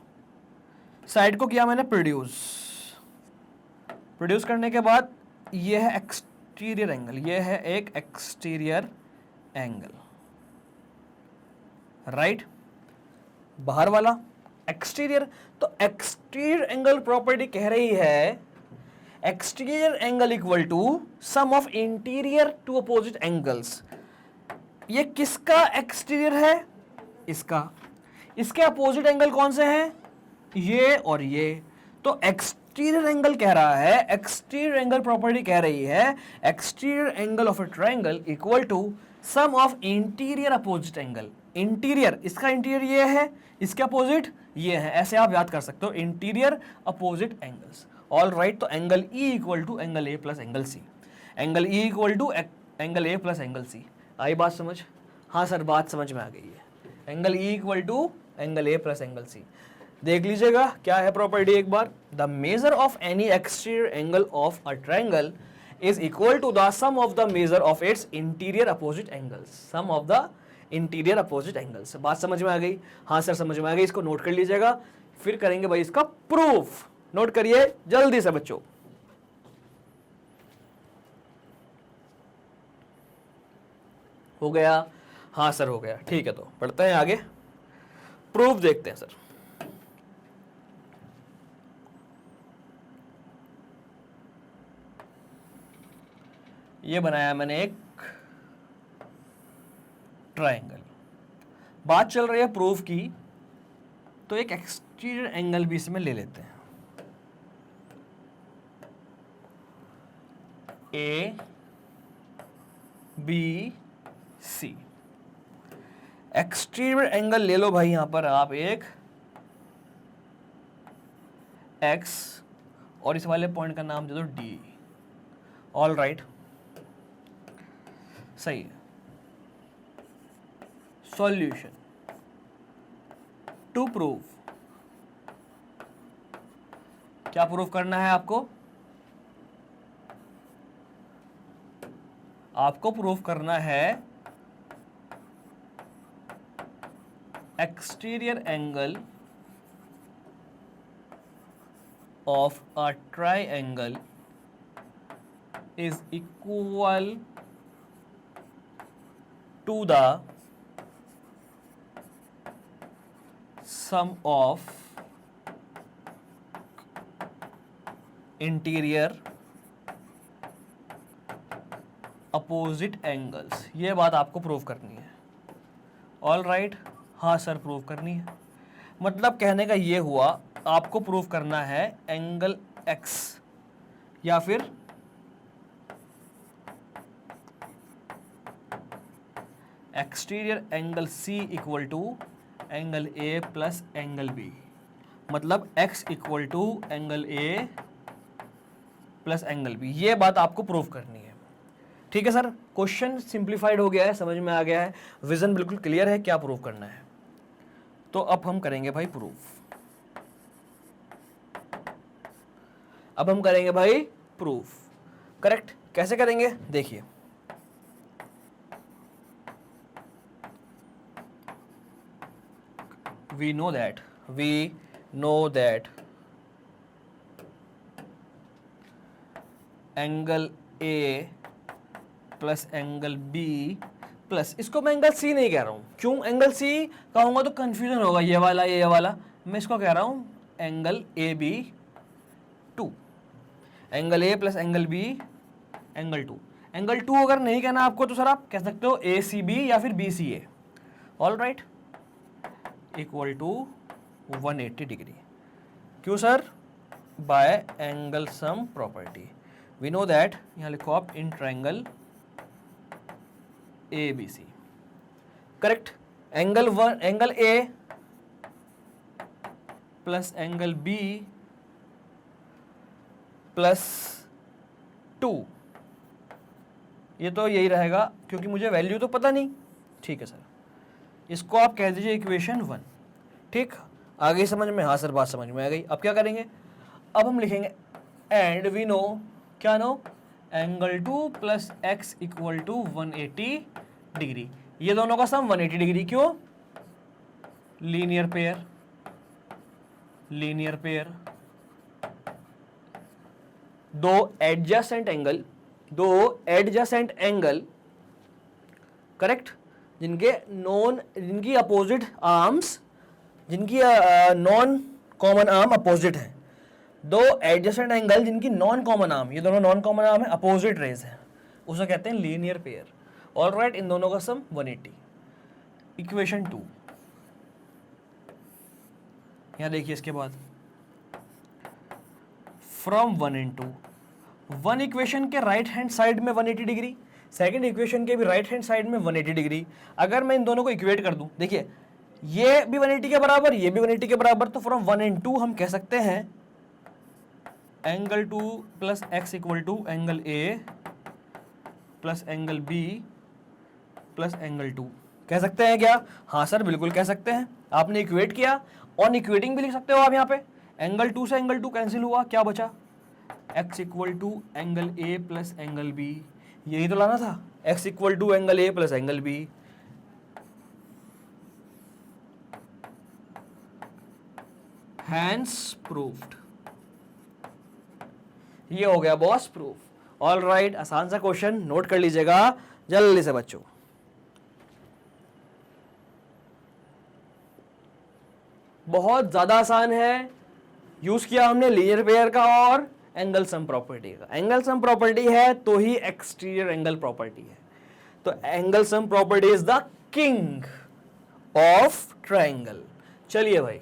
Side को किया मैंने प्रोड्यूस, प्रोड्यूस करने के बाद ये है एक्सटीरियर एंगल, ये है एक एक्सटीरियर एंगल, राइट। बाहर वाला एक्सटीरियर, तो एक्सटीरियर एंगल प्रॉपर्टी कह रही है exterior angle equal to sum of interior two opposite angles. ये किसका एक्सटीरियर है? इसका। इसके अपोजिट एंगल कौन से हैं? ये और ये। तो एक्सटीरियर एंगल कह रहा है, एक्सटीरियर एंगल प्रॉपर्टी कह रही है exterior angle of a triangle equal to sum of interior opposite angle. Interior, इसका इंटीरियर ये है, इसके अपोजिट ये है, ऐसे आप याद कर सकते हो, interior opposite angles. All right, तो angle E equal to angle A plus angle C, angle E equal to angle A plus angle C. आई बात समझ? हाँ सर बात समझ में आ गई है। Angle E equal to angle A plus angle C. देख लीजिएगा क्या है प्रॉपर्टी एक बार। The measure of any exterior angle of a triangle is equal to the sum of the measure of its interior opposite angles. Sum of the interior opposite angles. बात समझ में आ गई? हाँ सर समझ में आ गई। इसको नोट कर लीजिएगा, फिर करेंगे भाई इसका प्रूफ। नोट करिए जल्दी से बच्चों। हो गया? हाँ सर हो गया। ठीक है, तो पढ़ते हैं आगे, प्रूफ देखते हैं सर। ये बनाया मैंने एक ट्रायंगल, बात चल रही है प्रूफ की, तो एक एक्सटीरियर एंगल भी इसमें ले लेते हैं। A B C, exterior angle ले लो भाई। यहां पर आप एक एक्स और इस वाले पॉइंट का नाम दे दो डी। ऑल राइट, सही है। सॉल्यूशन टू प्रूव, क्या प्रूव करना है आपको? आपको प्रूव करना है exterior angle of a triangle is equal to the sum of interior opposite angles। ये बात आपको प्रूव करनी है। ऑल राइट, हाँ सर प्रूव करनी है। मतलब कहने का ये हुआ, आपको प्रूव करना है एंगल x या फिर exterior angle C equal to angle A plus angle B। मतलब x equal to angle A plus angle B। ये बात आपको प्रूव करनी है। ठीक है सर, क्वेश्चन सिंप्लीफाइड हो गया है, समझ में आ गया है, विजन बिल्कुल क्लियर है क्या प्रूव करना है। तो अब हम करेंगे भाई प्रूफ। अब हम करेंगे भाई प्रूफ। करेक्ट, कैसे करेंगे देखिए। we know that angle A plus angle B plus, इसको मैं एंगल C नहीं कह रहा हूं। क्यों एंगल C कहूंगा तो कंफ्यूजन होगा, ये वाला। मैं इसको कह रहा हूं angle AB2। Angle A plus angle B angle 2। Angle 2 अगर नहीं कहना आपको तो सर आप कह सकते हो ACB या फिर BCA। All right, equal to 180 degree. क्यों sir? By angle sum property. We know that, यहाँ लिखो आप, in triangle A B C. Correct. Angle A plus angle B plus 2, ये तो यही रहेगा क्योंकि मुझे वैल्यू तो पता नहीं। ठीक है सर, इसको आप कह दीजिए इक्वेशन 1। ठीक, आ गई समझ में? हाँ सर, बात समझ में आ गई। अब क्या करेंगे? अब हम लिखेंगे एंड वी नो, क्या know? Angle 2 plus x equal to 180 degree. ये दोनों का सम 180 डिग्री। क्यों? Linear pair. लीनियर पेयर, दो एडजेसेंट एंगल, करेक्ट, जिनकी अपोजिट आर्म्स, जिनकी नॉन कॉमन आर्म अपोजिट है। दो एडजेसेंट एंगल जिनकी नॉन कॉमन आर्म, ये दोनों नॉन कॉमन आर्म है, अपोजिट रेज है, उसे कहते हैं लीनियर पेयर। ऑलराइट, इन दोनों का सम 180। इक्वेशन 2, यहां देखिए, इसके बाद फ्रॉम 1 into 1 इक्वेशन के राइट हैंड साइड में 180 डिग्री, सेकंड इक्वेशन के भी राइट हैंड साइड में 180 डिग्री। अगर मैं इन दोनों को इक्वेट कर दूं, देखिए ये भी 180 के बराबर, ये भी 180 के बराबर, तो फ्रॉम 1 and 2 हम कह सकते हैं angle 2 plus x equal to angle A plus angle B plus angle 2। कह सकते हैं क्या? हाँ सर, बिल्कुल कह सकते हैं। आपने इक्वेट किया, ऑन इक्वेटिंग भी लिख सकते हो आप। यहाँ पे एंगल 2 से एंगल 2 कैंसिल हुआ, क्या बचा? x equal to angle A plus angle B. यही तो लाना था, x equal to angle A plus angle B. Hence proved. ये हो गया बॉस प्रूफ। ऑल राइट, आसान सा क्वेश्चन, नोट कर लीजिएगा जल्दी से बच्चों। बहुत ज्यादा आसान है। यूज किया हमने लीनियर पेयर का और एंगल सम प्रॉपर्टी का। एंगल सम प्रॉपर्टी है तो ही एक्सटीरियर एंगल प्रॉपर्टी है। तो angle sum property is the king of triangle. चलिए भाई,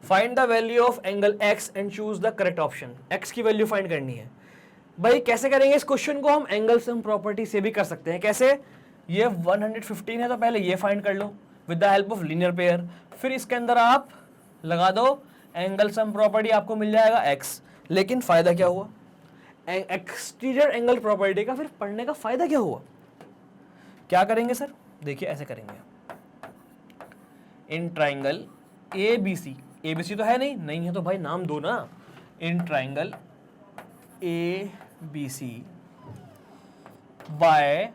find the value of angle x and choose the correct option. X की वैल्यू फाइंड करनी है भाई। कैसे करेंगे इस क्वेश्चन को? हम एंगल सम प्रॉपर्टी से भी कर सकते हैं। कैसे? ये 115 है तो पहले ये फाइंड कर लो with the help of linear pair, फिर इसके अंदर आप लगा दो एंगल सम प्रॉपर्टी, आपको मिल जाएगा एक्स। लेकिन फायदा क्या हुआ? एक्सटीरियर एंगल प्रॉपर्टी का फिर पढ़ने का फायदा क्या हुआ? क्या करेंगे सर? देखिए ऐसे करेंगे, in triangle A B C. A B C तो है नहीं है तो भाई नाम दो ना। In triangle A B C by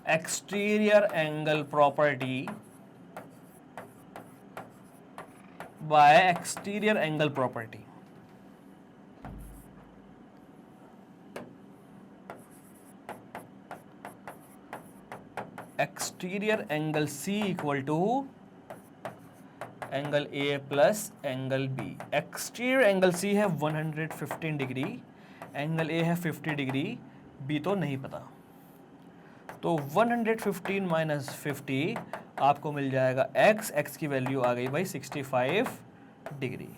exterior angle property, by exterior angle property. Exterior angle C equal to angle A plus angle B। Exterior angle C है 115 डिग्री, एंगल A है 50 डिग्री, B तो नहीं पता। तो 115 minus 50 आपको मिल जाएगा x। x की value आ गई भाई 65 डिग्री।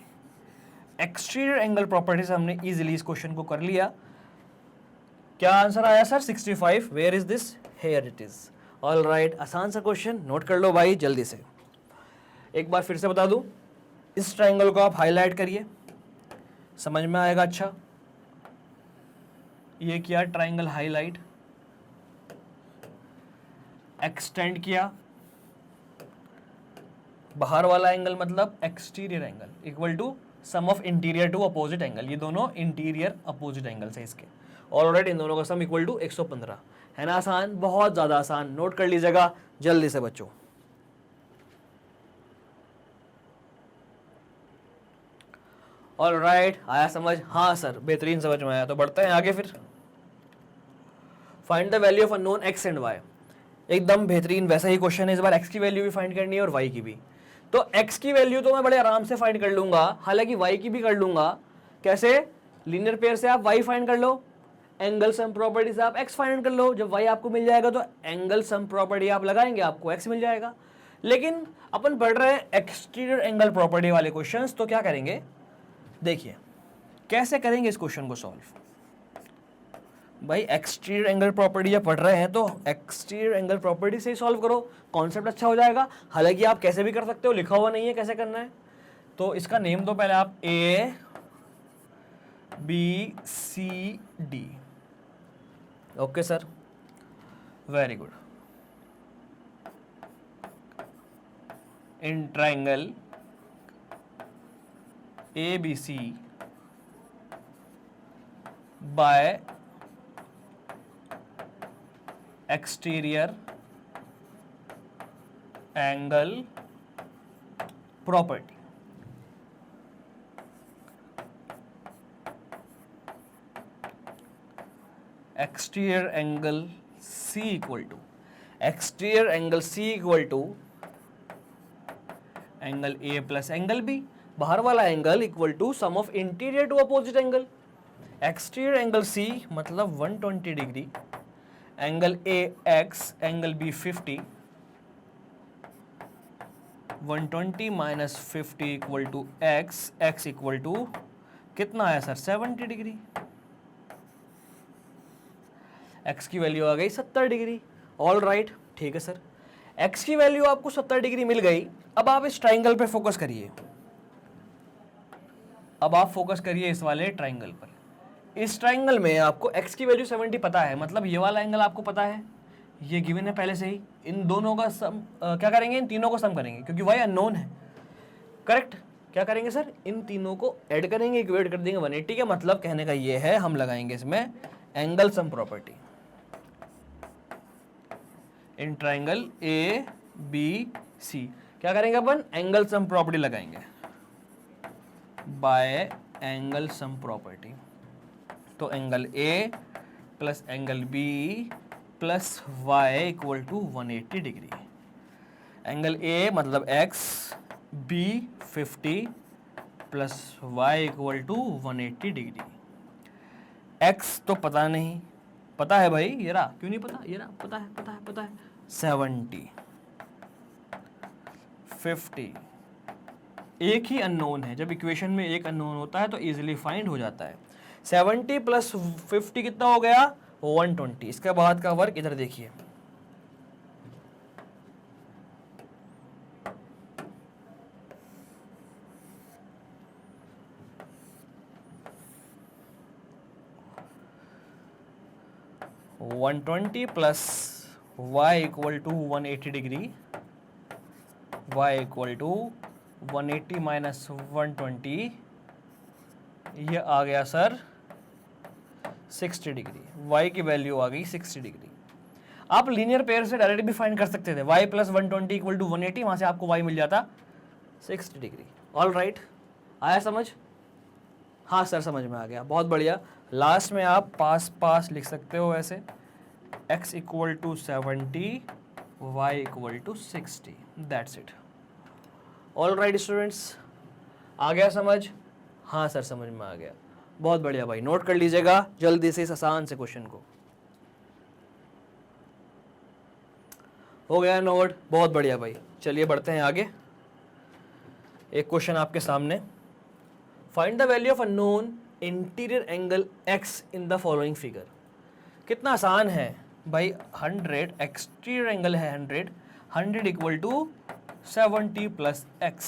एक्सटीरियर एंगल प्रॉपर्टी से हमने इजीली इस क्वेश्चन को कर लिया। क्या आंसर आया sir? 65। Where is this? Here it is. All right, आसान सा क्वेश्चन, नोट कर लो भाई जल्दी से। एक बार फिर से बता दूं, इस ट्रायंगल को आप हाईलाइट करिए, समझ में आएगा। अच्छा, ये किया ट्रायंगल हाईलाइट, एक्सटेंड किया, बाहर वाला एंगल मतलब exterior angle equal to sum of interior two opposite angle. ये दोनों इंटीरियर अपोजिट एंगल्स है इसके। ऑलराइट, इन दोनों का सम इक्वल टू 115। है ना आसान? बहुत ज्यादा आसान। नोट कर लीजिएगा जल्दी से बच्चों। ऑलराइट, आया समझ? हाँ सर, बेहतरीन समझ में आया। तो बढ़ते हैं आगे फिर। Find the value of unknown x and y. एकदम बेहतरीन वैसा ही क्वेश्चन है। इस बार एक्स की वैल्यू भी फाइंड करनी है और वाई की भी। तो एक्स की वैल्यू तो मैं बड़े आराम से फाइंड कर लूंगा, हालांकि वाई की भी कर लूंगा। कैसे? लीनियर पेयर से आप वाई फाइंड कर लो। एंगल सम प्रॉपर्टी से आप x फाइंड कर लो। जब y आपको मिल जाएगा तो एंगल सम प्रॉपर्टी आप लगाएंगे, आपको x मिल जाएगा। लेकिन अपन पढ़ रहे हैं एक्सटीरियर एंगल प्रॉपर्टी वाले क्वेश्चंस, तो क्या करेंगे, देखिए कैसे करेंगे इस क्वेश्चन को सॉल्व। भाई एक्सटीरियर एंगल प्रॉपर्टी जब पढ़ रहे हैं तो एक्सटीरियर एंगल प्रॉपर्टी से ही सॉल्व करो, कॉन्सेप्ट अच्छा हो जाएगा। हालांकि आप कैसे भी कर सकते हो, लिखा हुआ नहीं है कैसे करना है। तो इसका नेम दो पहले आप, A B C D. Okay sir, very good. In triangle A B C by exterior angle property. Exterior angle C equal to exterior angle C equal to angle A plus angle B, बाहर वाला angle equal to sum of interior two opposite angle. Exterior angle C मतलब 120 degree, angle A x, angle B 50, 120 minus 50 equal to x, x equal to कितना आया sir 70 degree. x की value आ गई 70 degree. All right, ठीक है sir, x की value आपको 70 डिग्री मिल गई। अब आप इस ट्राइंगल पे फोकस करिए, अब आप फोकस करिए इस वाले ट्राइंगल पर। इस ट्राइंगल में आपको x की वैल्यू 70 पता है, मतलब ये वाला एंगल आपको पता है, ये गिवन है पहले से ही। इन दोनों का सम क्या करेंगे, इन तीनों को सम करेंगे क्योंकि y अननोन है। करेक्ट, क्या करेंगे सर, इन तीनों को ऐड करेंगे, इक्वेट कर देंगे 180 के। मतलब कहने का ये है, हम लगाएंगे इसमें angle sum property in triangle A B C. क्या करेंगे अपन, एंगल सम प्रॉपर्टी लगाएंगे बाय एंगल सम प्रॉपर्टी। तो angle A plus angle B plus y equal to 180 degree. Angle A मतलब x, b 50 plus y equal to 180 degree. x तो पता नहीं, पता है भाई, ये रहा, क्यों नहीं पता, ये रहा, पता है पता है पता है, 70 50, एक ही अननोन है। जब इक्वेशन में एक अननोन होता है तो इजीली फाइंड हो जाता है। 70 प्लस 50 कितना हो गया, 120। इसके बाद का वर्क इधर देखिए, one 120 plus y equal to 180 degree, y equal to 180 minus 120, ये आ गया सर 60 डिग्री। y की वैल्यू आ गई 60 डिग्री। आप लीनियर पेयर से डायरेक्ट भी फाइंड कर सकते थे, y प्लस 120 इक्वल टू 180, वहां से आपको y मिल जाता 60 डिग्री। ऑल राइट, आया समझ, हाँ सर समझ में आ गया, बहुत बढ़िया। लास्ट में आप पास पास लिख सकते हो ऐसे, x equal to 70, y equal to 60, that's it. All right students, आ गया समझ, हाँ सर समझ में आ गया, बहुत बढ़िया भाई। नोट कर लीजिएगा जल्दी से इस आसान से क्वेश्चन को, हो गया नोट, बहुत बढ़िया भाई। चलिए बढ़ते हैं आगे। एक क्वेश्चन आपके सामने, find the value of unknown interior angle x in the following figure. कितना आसान है भाई, 100 एक्सटीरियर एंगल है 100, 100 equal to 70 plus x,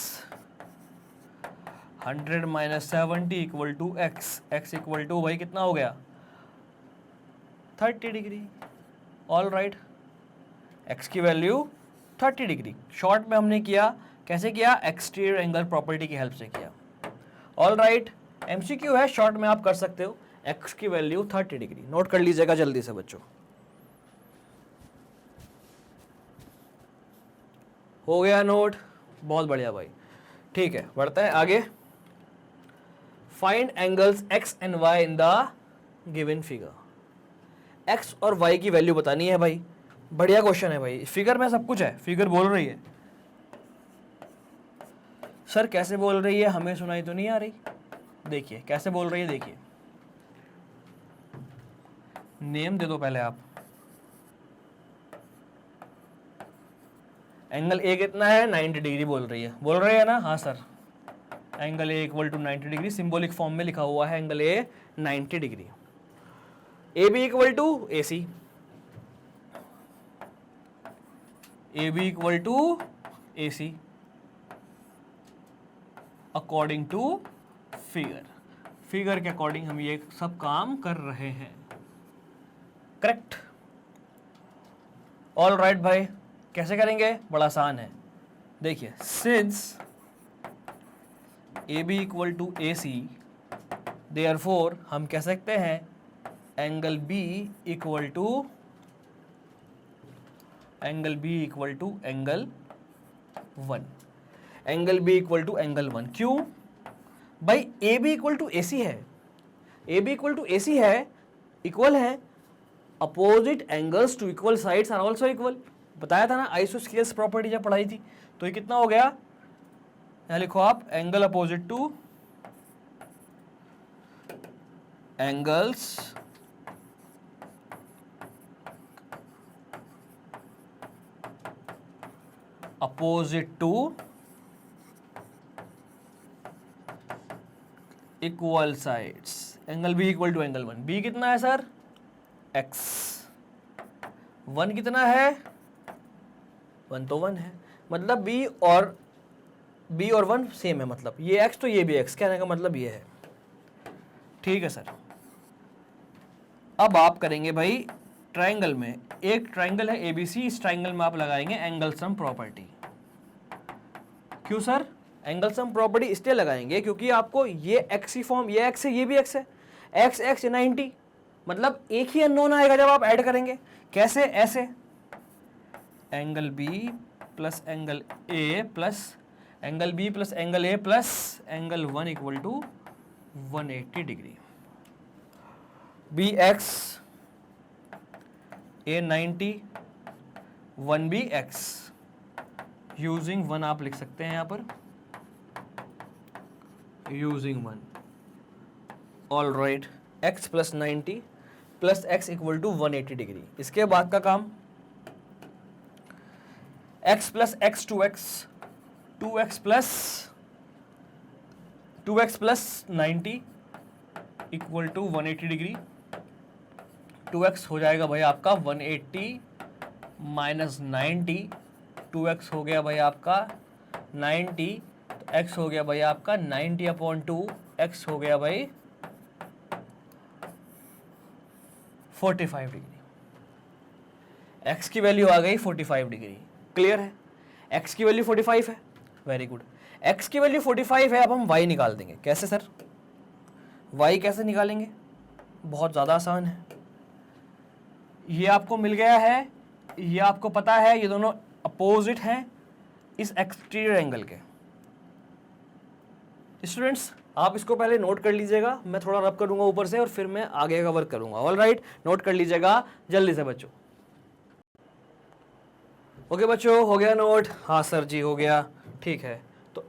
100 minus 70 equal to x, x equal to भाई कितना हो गया 30 डिग्री। ऑल राइट, x की वैल्यू 30 डिग्री। शॉर्ट में हमने किया, कैसे किया, एक्सटीरियर एंगल प्रॉपर्टी की हेल्प से किया। ऑल राइट, एमसीक्यू है, शॉर्ट में आप कर सकते हो। x की वैल्यू 30 डिग्री, नोट कर लीजिएगा जल्दी से बच्चों। हो गया नोट, बहुत बढ़िया भाई। ठीक है, बढ़ते हैं आगे। Find angles x and y in the given figure. x और y की वैल्यू बतानी है भाई, बढ़िया क्वेश्चन है भाई। फिगर में सब कुछ है, फिगर बोल रही है। सर कैसे बोल रही है, हमें सुनाई तो नहीं आ रही। देखिए कैसे बोल रही है, देखिए नेम दे दो पहले आप। एंगल ए कितना है, 90 डिग्री बोल रही है ना, हाँ sir. Angle A equal to 90 degree, symbolic form में लिखा हुआ है angle A 90 degree. A B equal to A C, A B equal to A C according to figure. Figure के अकॉर्डिंग हम ये सब काम कर रहे हैं, करेक्ट। ऑल राइट भाई, कैसे करेंगे, बड़ा आसान है। देखिए, since A B equal to A C, therefore हम कह सकते हैं angle B equal to angle one, angle B equal to angle one. क्यों भाई, A B equal to A C है, A B equal to A C है, equal है, opposite angles to equal sides are also equal. बताया था ना isosceles property जब पढ़ाई थी। तो ये कितना हो गया, यहां लिखो आप angle opposite to angles opposite to equal sides, angle B equal to angle one. B कितना है सर, एक्स, वन कितना है, वन तो वन है, मतलब बी और वन सेम है, मतलब ये एक्स तो ये भी एक्स, कहने का मतलब ये है। ठीक है सर। अब आप करेंगे भाई ट्राइंगल में, एक ट्राइंगल है एबीसी, इस ट्राइंगल में आप लगाएंगे एंगल सम प्रॉपर्टी। क्यों सर, एंगल सम प्रॉपर्टी इसलिए लगाएंगे क्योंकि आपको ये एक्स ही फॉर्म, ये एक्स है, ये भी एक्स है, एक्स एक्स 90, मतलब एक ही अननोन आएगा जब आप ऐड करेंगे। कैसे, ऐसे angle B plus angle A plus angle B plus angle A plus angle one equal to 180 degree. B x, A 90, one B x, using one आप लिख सकते हैं यहां पर, using one. All right, x plus 90 plus x equal to 180 degree. इसके बाद का काम, x plus x 2x, 2x plus 90 equal to 180 degree. 2x हो जाएगा भाई आपका 180 माइनस 90, 2x हो गया भाई आपका 90, तो x हो गया भाई आपका 90/2, x हो गया भाई 45 डिग्री। x की वैल्यू आ गई 45 डिग्री, क्लियर है। x की वैल्यू 45 है, वेरी गुड। x की वैल्यू 45 है, अब हम y निकाल देंगे। कैसे सर, y कैसे निकालेंगे, बहुत ज़्यादा आसान है। ये आपको मिल गया है, ये आपको पता है, ये दोनों अपोजिट हैं इस एक्सटीरियर एंगल के। स्टूडेंट्स आप इसको पहले नोट कर लीजिएगा, मैं थोड़ा रब करूंगा ऊपर से और फिर मैं आगे का वर्क करूंगा। ऑल राइट, नोट कर लीजिएगा जल्दी से बच्चों। ओके बच्चों, हो गया नोट, हाँ सर जी हो गया, ठीक है। तो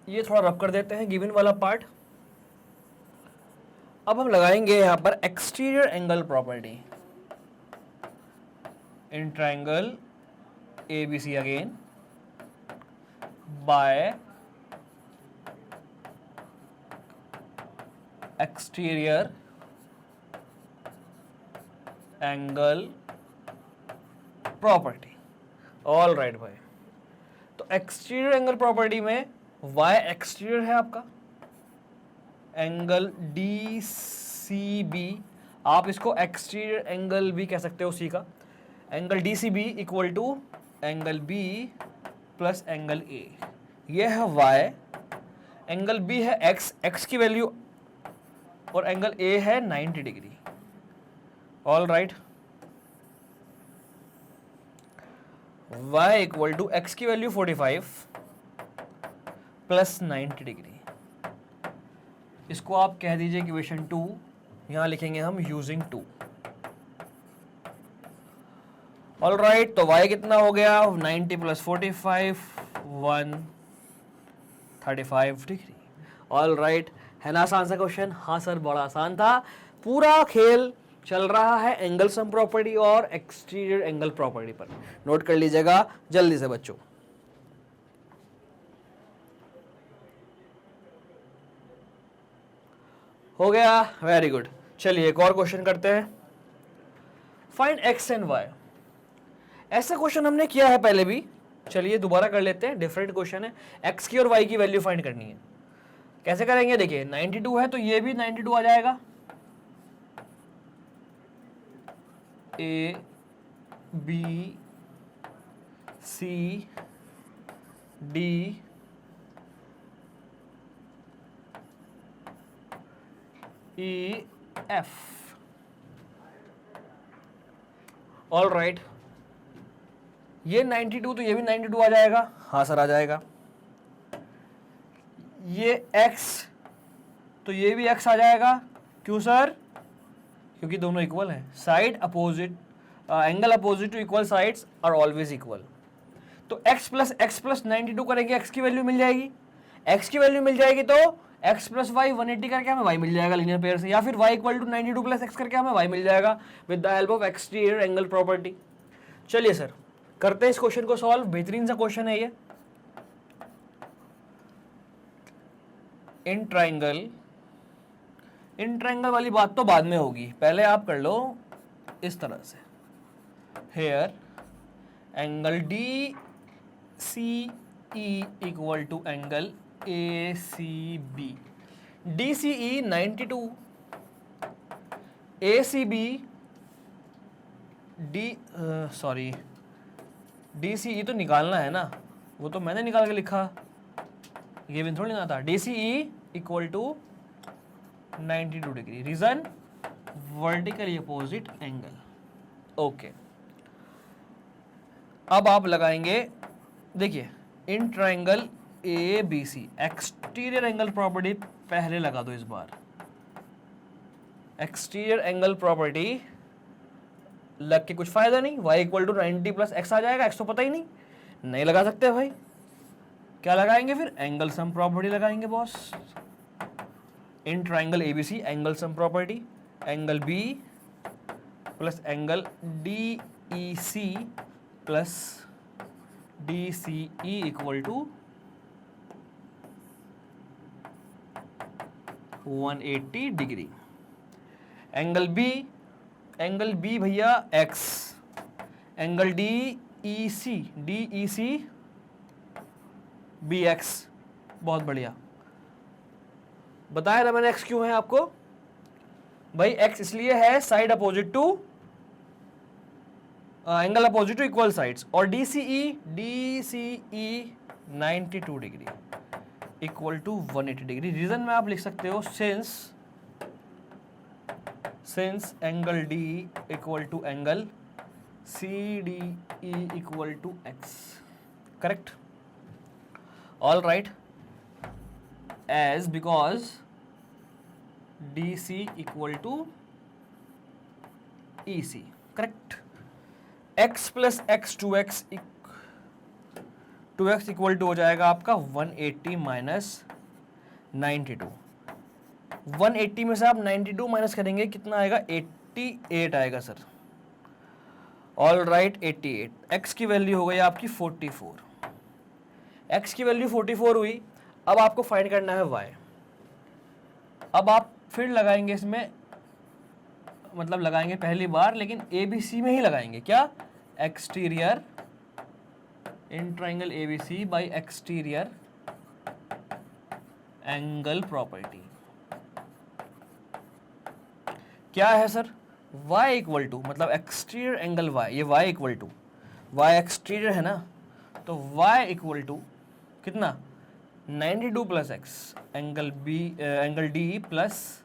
ये थोड़ा रब कर देते हैं गिवन वाला पार्ट। अब हम लगाएंगे यहां पर exterior angle property in triangle ABC again bye exterior angle property. All right भाई, तो एक्सटीरियर एंगल प्रॉपर्टी में y एक्सटीरियर है आपका, एंगल DCB, आप इसको एक्सटीरियर एंगल भी कह सकते हो C का, angle DCB equal to angle B plus angle A। ये है y, एंगल B है x, x की वैल्यू, और एंगल A है 90 degree. All right, y equal to x की वैल्यू 45 प्लस 90 डिग्री। इसको आप कह दीजिए इक्वेशन 2, यहां लिखेंगे हम यूजिंग 2। ऑल राइट, तो y कितना हो गया, 90 प्लस 45, 135 डिग्री। ऑल राइट, है ना आसान सा क्वेश्चन, हाँ सर बड़ा आसान था। पूरा खेल चल रहा है एंगल सम प्रॉपर्टी और एक्सटीरियर एंगल प्रॉपर्टी पर। नोट कर लीजिएगा जल्दी से बच्चों। हो गया, वेरी गुड। चलिए एक और क्वेश्चन करते हैं। Find x and y. ऐसा क्वेश्चन हमने किया है पहले भी, चलिए दोबारा कर लेते हैं। डिफरेंट क्वेश्चन है, एक्स की और वाई की वैल्यू फाइंड करनी है। कैसे करेंगे, देखिए 92 है तो ये भी 92 आ जाएगा। A B C D E F. All right, ये 92 तो ये भी 92 आ जाएगा। हाँ सर आ जाएगा। ये x तो ये भी x आ जाएगा। क्यों सर? क्योंकि दोनों इक्वल हैं। Side opposite, angle opposite to equal sides are always equal. तो x प्लस 92 करेंगे, x की वैल्यू मिल जाएगी। x की वैल्यू मिल जाएगी तो x प्लस वाई 180 करके हमें y मिल जाएगा लीनियर पेयर से, या फिर y equal to 92 plus x करके हमें y मिल जाएगा with the help of exterior angle property. चलिए सर करते हैं इस क्वेश्चन को सॉल्व। बेहतरीन सा क्वेश्चन है ये। इन ट्राइंगल वाली बात तो बाद में होगी, पहले आप कर लो इस तरह से। Here angle D C E equal to angle A C B. D C E 92, A C B D C E तो निकालना है ना, वो तो मैंने निकाल के लिखा, ये भी थोड़ी ना था। D C E equal to 92 degree. Reason vertically opposite angle. Okay, अब आप लगाएंगे, देखिए in triangle A B C exterior angle property पहले लगा दो इस बार। एक्सटीरियर एंगल प्रॉपर्टी लग के कुछ फायदा नहीं। y equal to 90 plus x आ जाएगा। एक्स तो पता ही नहीं लगा सकते भाई। क्या लगाएंगे फिर? एंगल सम प्रॉपर्टी लगाएंगे boss. In triangle ABC angle sum property, angle B plus angle D E C plus D C E equal to 180 degree. Angle B भैया x, angle D E C B x. बहुत बढ़िया, बताया था मैंने x क्यों है आपको भाई। x इसलिए है side opposite to, angle opposite to equal sides. और D C E 92 degree equal to 180 degree. Reason में आप लिख सकते हो since angle D equal to angle CDE equal to x। Correct? All right, as because DC equal to EC। Correct? x plus x 2x equal to हो जाएगा आपका 180 minus 92। 180 में से आप 92 माइनस करेंगे, कितना आएगा? 88 आएगा सर। All right, 88। x की वैल्यू हो गई आपकी 44। x की वैल्यू 44 हुई। अब आपको फाइंड करना है y। अब आप फिर लगाएंगे इसमें, मतलब लगाएंगे पहली बार, लेकिन ABC में ही लगाएंगे। क्या? Exterior in triangle ABC by exterior angle property. क्या है सर? y इक्वल टू, मतलब एक्सटीरियर एंगल y, ये y equal to, y exterior है ना, तो y इक्वल टू कितना? 92 plus x, angle D plus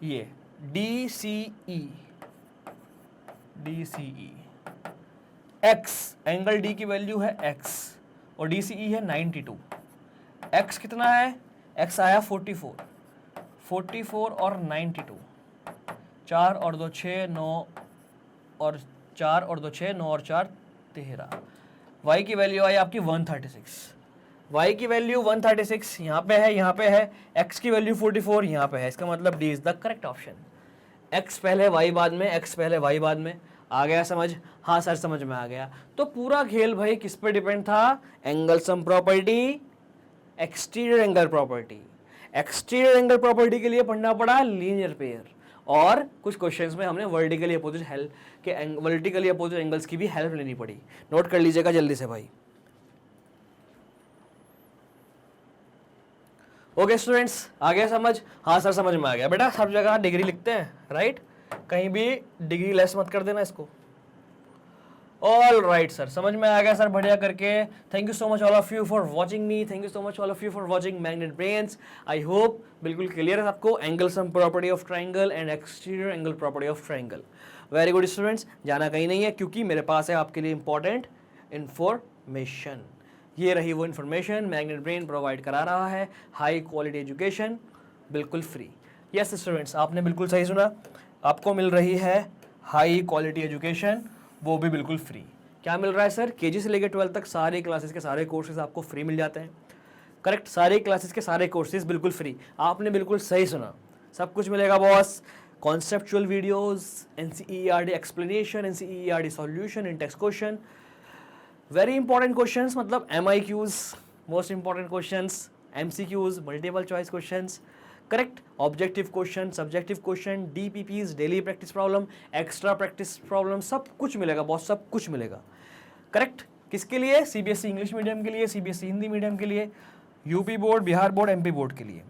ये DCE x, एंगल D की वैल्यू है x और DCE है 92। x कितना है? x आया 44 और 92, 4 और 2 6, 9 और 4 और 2 6, 9 और 4 13। y की वैल्यू आई आपकी 136। y की वैल्यू 136 यहाँ पे है, यहाँ पे है। x की वैल्यू 44 यहाँ पे है। इसका मतलब D is the correct option. x पहले y बाद में, x पहले y बाद में। आ गया समझ? हाँ सर समझ में आ गया। तो पूरा खेल भाई किस पे डिपेंड था? Angle sum property, exterior angle property. Exterior angle property के लिए पढ़ना पड़ा लीनियर पेयर, और कुछ क्वेश्चंस में हमने वर्टिकली अपोजिट हेल्प के वर्टिकली अपोजिट एंगल्स की भी हेल्प लेनी पड़ी। नोट कर लीजिएगा जल्दी से भाई। ओके स्टूडेंट्स, आ गया समझ? हाँ सर समझ में आ गया। बेटा सब जगह डिग्री लिखते हैं, राइट? कहीं भी डिग्री लेस मत कर देना इसको। ऑल राइट सर, समझ में आ गया सर, बढ़िया करके। Thank you so much all of you for watching me, thank you so much all of you for watching magnet Brains. I hope बिल्कुल क्लियर है आपको angle sum property of triangle and exterior angle property of triangle. Very good students, जाना कहीं नहीं है क्योंकि मेरे पास है आपके लिए इंपॉर्टेंट इंफॉर्मेशन। ये रही वो इन्फॉर्मेशन मैग्नेट ब्रेन प्रोवाइड करा रहा है, हाई क्वालिटी एजुकेशन बिल्कुल फ्री। यस स्टूडेंट्स, आपने बिल्कुल सही सुना, आपको मिल रही है हाई क्वालिटी एजुकेशन, वो भी बिल्कुल फ्री। क्या मिल रहा है सर? केजी से लेकर 12 तक सारे क्लासेस के सारे कोर्सेज आपको फ्री मिल जाते हैं। करेक्ट, सारे क्लासेस के सारे कोर्सेज बिल्कुल फ्री। आपने बिल्कुल सही सुना, सब कुछ मिलेगा boss. Conceptual videos, NCERT explanation, NCERT solution in text question, very important questions, मतलब MIQs, most important questions, MCQs, multiple choice questions, correct, objective question, subjective question, DPPs, daily practice problem, extra practice problem, सब कुछ मिलेगा boss, सब कुछ मिलेगा। Correct, किसके लिए? CBSE English medium के लिए, CBSE हिंदी मीडियम के लिए, UP board, Bihar board, MP board के लिए।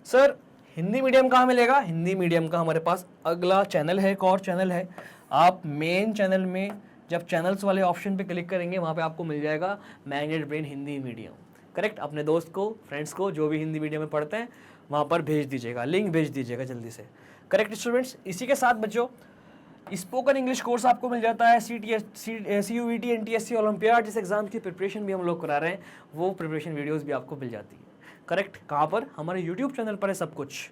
सर हिंदी मीडियम कहाँ मिलेगा? हिंदी मीडियम का हमारे पास अगला चैनल है, एक और चैनल है। आप मेन चैनल में जब चैनल्स वाले ऑप्शन पे क्लिक करेंगे वहाँ पे आपको मिल जाएगा magnet brain Hindi medium. Correct, अपने दोस्त को, फ्रेंड्स को, जो भी हिंदी मीडियम में पढ़ते हैं वहाँ पर भेज दीजिएगा, लिंक भेज दीजिएगा जल्दी से। करेक्ट स्टूडेंट्स, इसी के साथ बच्चों स्पोकन इंग्लिश कोर्स आपको मिल जाता है, CUET NTSC ओलंपियाड जिस एग्जाम की प्रिपरेशन भी हम लोग करा रहे हैं, वो प्रिपरेशन वीडियोस भी आपको मिल जाती है। करेक्ट, कहाँ पर? हमारे यूट्यूब चैनल पर है सब कुछ।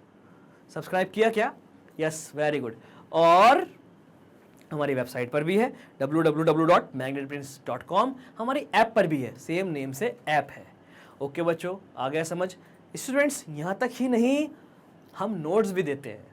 सब्सक्राइब किया क्या? Yes, very good. और हमारी वेबसाइट पर भी है www.magnetbrains.com, हमारी ऐप पर भी है, सेम नेम से ऐप है। ओके बच्चों, आ गया समझ? स्टूडेंट्स यहाँ तक ही नहीं, हम नोट्स भी देते हैं,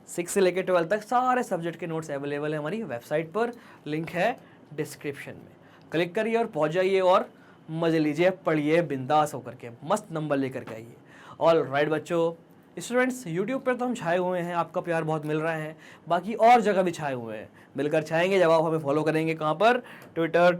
6 से लेकर 12 तक सारे सब्जेक्ट के नोट्स अवेलेबल है हमारी वेबसाइट पर, लिंक है डिस्क्रिप्शन में। क्लिक करिए और पहुँच जाइए और मजे लीजिए, पढ़िए बिंदास होकर के, मस्त नंबर लेकर के आइए। ऑल राइट बच्चों, स्टूडेंट्स यूट्यूब पर तो हम छाए हुए हैं, आपका प्यार बहुत मिल रहा है, बाकी और जगह भी छाए हुए हैं, मिलकर छाएंगे जब आप हमें फॉलो करेंगे। कहाँ पर? Twitter,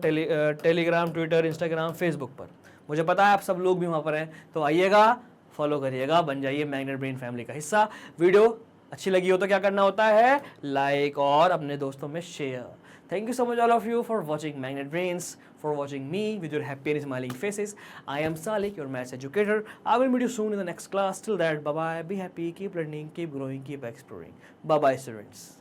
Telegram, Twitter, Instagram, Facebook पर। मुझे पता है आप सब लोग भी वहाँ पर हैं, तो आइएगा, फॉलो करिएगा, बन जाइए मैग्नेट ब्रेन फैमिली का हिस्सा। वीडियो अच्छी लगी हो तो क्या करना होता है? लाइक और अपने दोस्तों में share. Thank you so much all of you for watching Magnet Brains, for watching me with your happy and smiling faces. I am Salik, your maths educator. I will meet you soon in the next class. Till that, bye bye, be happy, keep learning, keep growing, keep exploring. Bye bye students.